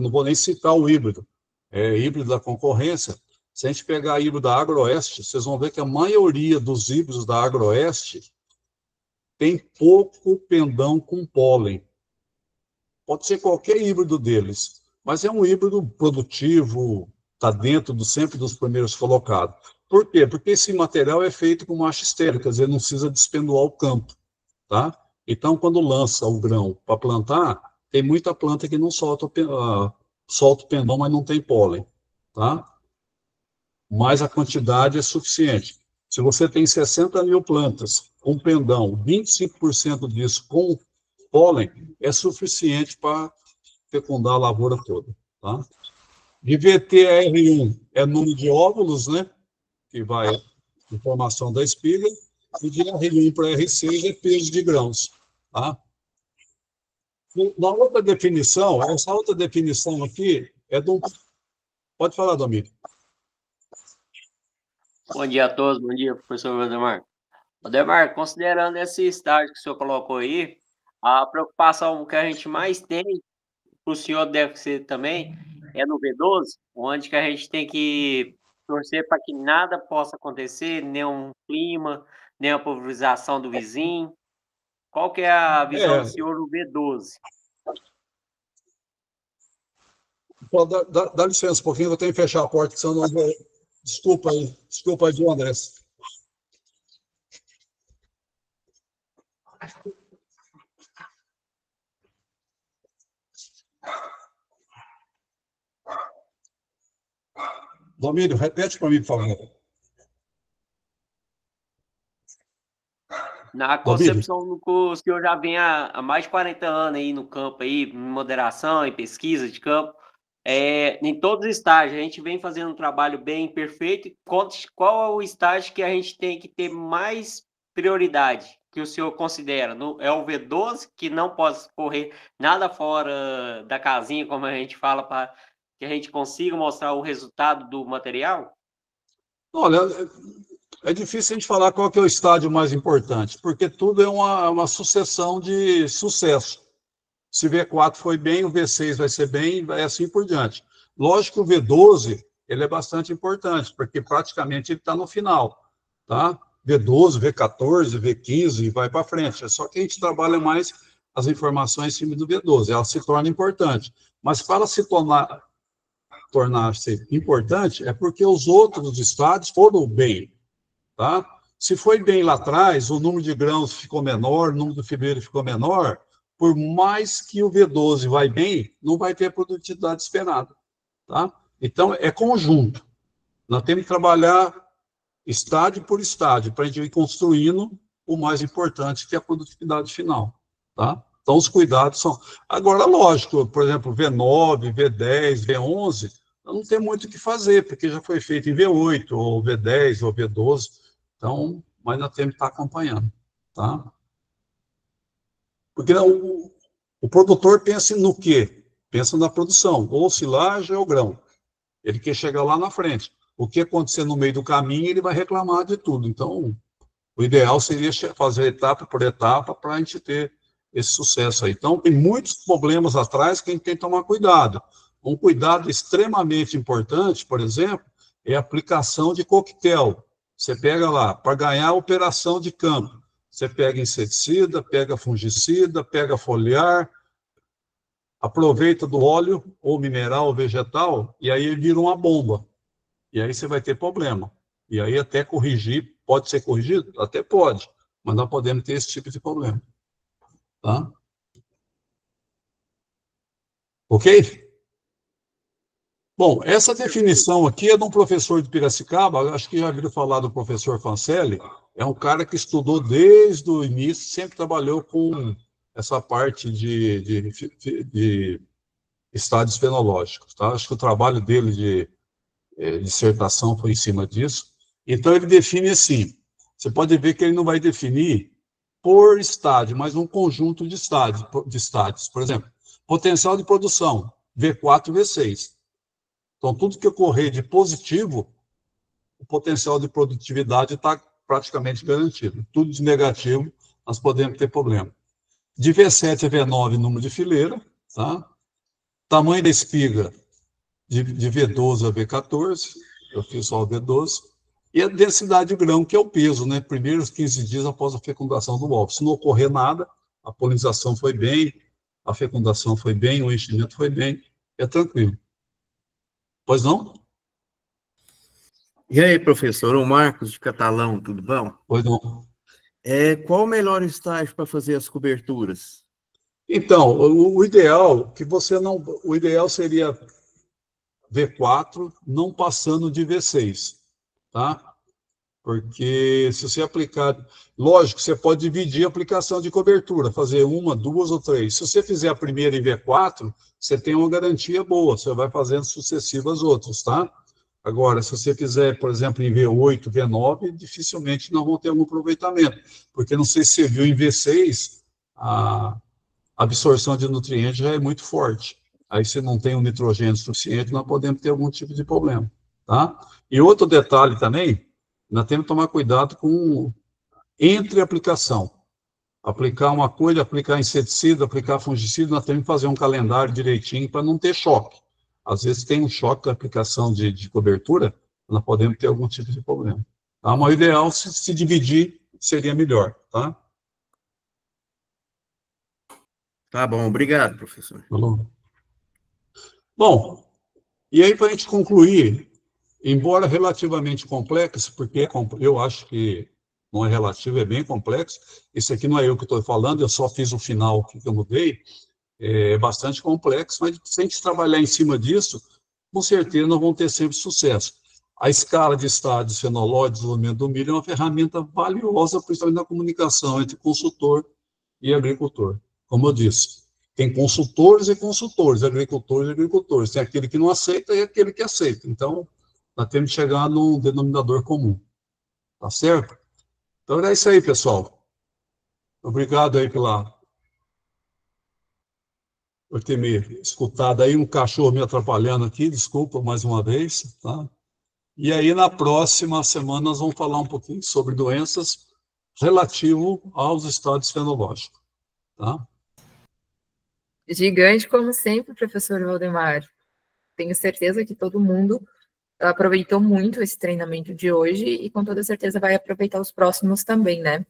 não vou nem citar o híbrido. Híbrido da concorrência. Se a gente pegar híbrido da Agroeste, vocês vão ver que a maioria dos híbridos da Agroeste tem pouco pendão com pólen. Pode ser qualquer híbrido deles, mas é um híbrido produtivo, está dentro sempre dos primeiros colocados. Por quê? Porque esse material é feito com macho estéreo, quer dizer, não precisa despenduar o campo, tá? Então, quando lança o grão para plantar, tem muita planta que não solta solta o pendão, mas não tem pólen, tá? Mas a quantidade é suficiente. Se você tem 60 mil plantas com pendão, 25% disso com pólen, é suficiente para fecundar a lavoura toda, tá? De VT a R1 é número de óvulos, né? Que vai em formação da espiga, e de R1 para R6 é peso de grãos, tá? Na outra definição, essa outra definição aqui é de um... Pode falar, Domingos. Bom dia a todos, bom dia, professor Valdemar. Valdemar, considerando esse estágio que o senhor colocou aí, a preocupação que a gente mais tem, para o senhor deve ser também, é no V12, onde que a gente tem que torcer para que nada possa acontecer, nenhum clima, nem a pulverização do vizinho. Qual que é a visão do senhor no V12? Dá licença um pouquinho, eu tenho que fechar a porta, senão não vou... Desculpa aí, viu, André? Domínio, repete para mim, por favor. Na concepção que o senhor já vem há mais de 40 anos aí no campo, aí, em moderação, em pesquisa de campo, em todos os estágios, a gente vem fazendo um trabalho bem perfeito. Qual é o estágio que a gente tem que ter mais prioridade, que o senhor considera? É o V12, que não pode correr nada fora da casinha, como a gente fala, para que a gente consiga mostrar o resultado do material? Olha, é difícil a gente falar qual que é o estágio mais importante, porque tudo é uma sucessão de sucesso. Se o V4 foi bem, o V6 vai ser bem, vai assim por diante. Lógico que o V12, ele é bastante importante, porque praticamente ele está no final, tá? V12, V14, V15 e vai para frente. É só que a gente trabalha mais as informações em cima do V12, ela se torna importante. Mas para se tornar-se importante, é porque os outros estádios foram bem, tá? Se foi bem lá atrás, o número de grãos ficou menor, o número de fibreiro ficou menor, por mais que o V12 vai bem, não vai ter a produtividade esperada, tá? Então, é conjunto. Nós temos que trabalhar estádio por estádio, para a gente ir construindo o mais importante, que é a produtividade final, tá? Então, os cuidados são... Agora, lógico, por exemplo, V9, V10, V11, não tem muito o que fazer, porque já foi feito em V8, ou V10, ou V12, então, mas nós temos que estar acompanhando, tá? Porque o produtor pensa no quê? Pensa na produção, ou silagem ou grão. Ele quer chegar lá na frente. O que acontecer no meio do caminho, ele vai reclamar de tudo. Então, o ideal seria fazer etapa por etapa para a gente ter esse sucesso aí. Então, tem muitos problemas atrás que a gente tem que tomar cuidado. Um cuidado extremamente importante, por exemplo, é a aplicação de coquetel. Você pega lá, para ganhar a operação de campo, você pega inseticida, pega fungicida, pega foliar, aproveita do óleo, ou mineral, ou vegetal, e aí vira uma bomba. E aí você vai ter problema. E aí até corrigir, pode ser corrigido? Até pode, mas nós podemos ter esse tipo de problema. Tá? Ok? Bom, essa definição aqui é de um professor de Piracicaba, acho que já viram falar do professor Fancelli, é um cara que estudou desde o início, sempre trabalhou com essa parte de estádios fenológicos, tá? Acho que o trabalho dele de dissertação foi em cima disso. Então, ele define assim, você pode ver que ele não vai definir por estádio, mas um conjunto de estádios. Por exemplo, potencial de produção, V4 e V6. Então, tudo que ocorrer de positivo, o potencial de produtividade está praticamente garantido. Tudo de negativo, nós podemos ter problema. De V7 a V9, número de fileira, tá? Tamanho da espiga, de V12 a V14, eu fiz só o V12, e a densidade de grão, que é o peso, né? Primeiros 15 dias após a fecundação do ovo. Se não ocorrer nada, a polinização foi bem, a fecundação foi bem, o enchimento foi bem, é tranquilo. Pois não? E aí, professor, o Marcos de Catalão, tudo bom? Pois não. Qual o melhor estágio para fazer as coberturas? Então, o ideal que você não, o ideal seria V4 não passando de V6, tá? Porque se você aplicar, lógico, você pode dividir a aplicação de cobertura, fazer uma, duas ou três. Se você fizer a primeira em V4, você tem uma garantia boa, você vai fazendo sucessivas outras, tá? Agora, se você fizer, por exemplo, em V8, V9, dificilmente não vão ter algum aproveitamento, porque não sei se você viu em V6, a absorção de nutrientes já é muito forte. Aí você não tem um nitrogênio suficiente, nós podemos ter algum tipo de problema, tá? E outro detalhe também, nós temos que tomar cuidado com entre aplicação. Aplicar uma coisa, aplicar inseticida, aplicar fungicida, nós temos que fazer um calendário direitinho para não ter choque. Às vezes tem um choque da aplicação de cobertura, nós podemos ter algum tipo de problema. Tá? Mas o ideal, se dividir, seria melhor, tá? Tá bom, obrigado, professor. Falou. Bom, e aí para a gente concluir, embora relativamente complexo, porque eu acho que não é relativo, é bem complexo, esse aqui não é eu que estou falando, eu só fiz o final que eu mudei, é bastante complexo, mas se a gente trabalhar em cima disso, com certeza nós vamos ter sempre sucesso. A escala de estádios fenológicos, desenvolvimento do milho, é uma ferramenta valiosa, principalmente na comunicação entre consultor e agricultor. Como eu disse, tem consultores e consultores, agricultores e agricultores. Tem aquele que não aceita e aquele que aceita. Então, nós temos que chegar num denominador comum. Tá certo? Então, é isso aí, pessoal. Obrigado aí por ter me escutado aí, um cachorro me atrapalhando aqui, desculpa mais uma vez, tá? E aí, na próxima semana, nós vamos falar um pouquinho sobre doenças relativo aos estados fenológicos, tá? Gigante, como sempre, professor Valdemar. Tenho certeza que todo mundo aproveitou muito esse treinamento de hoje e com toda certeza vai aproveitar os próximos também, né?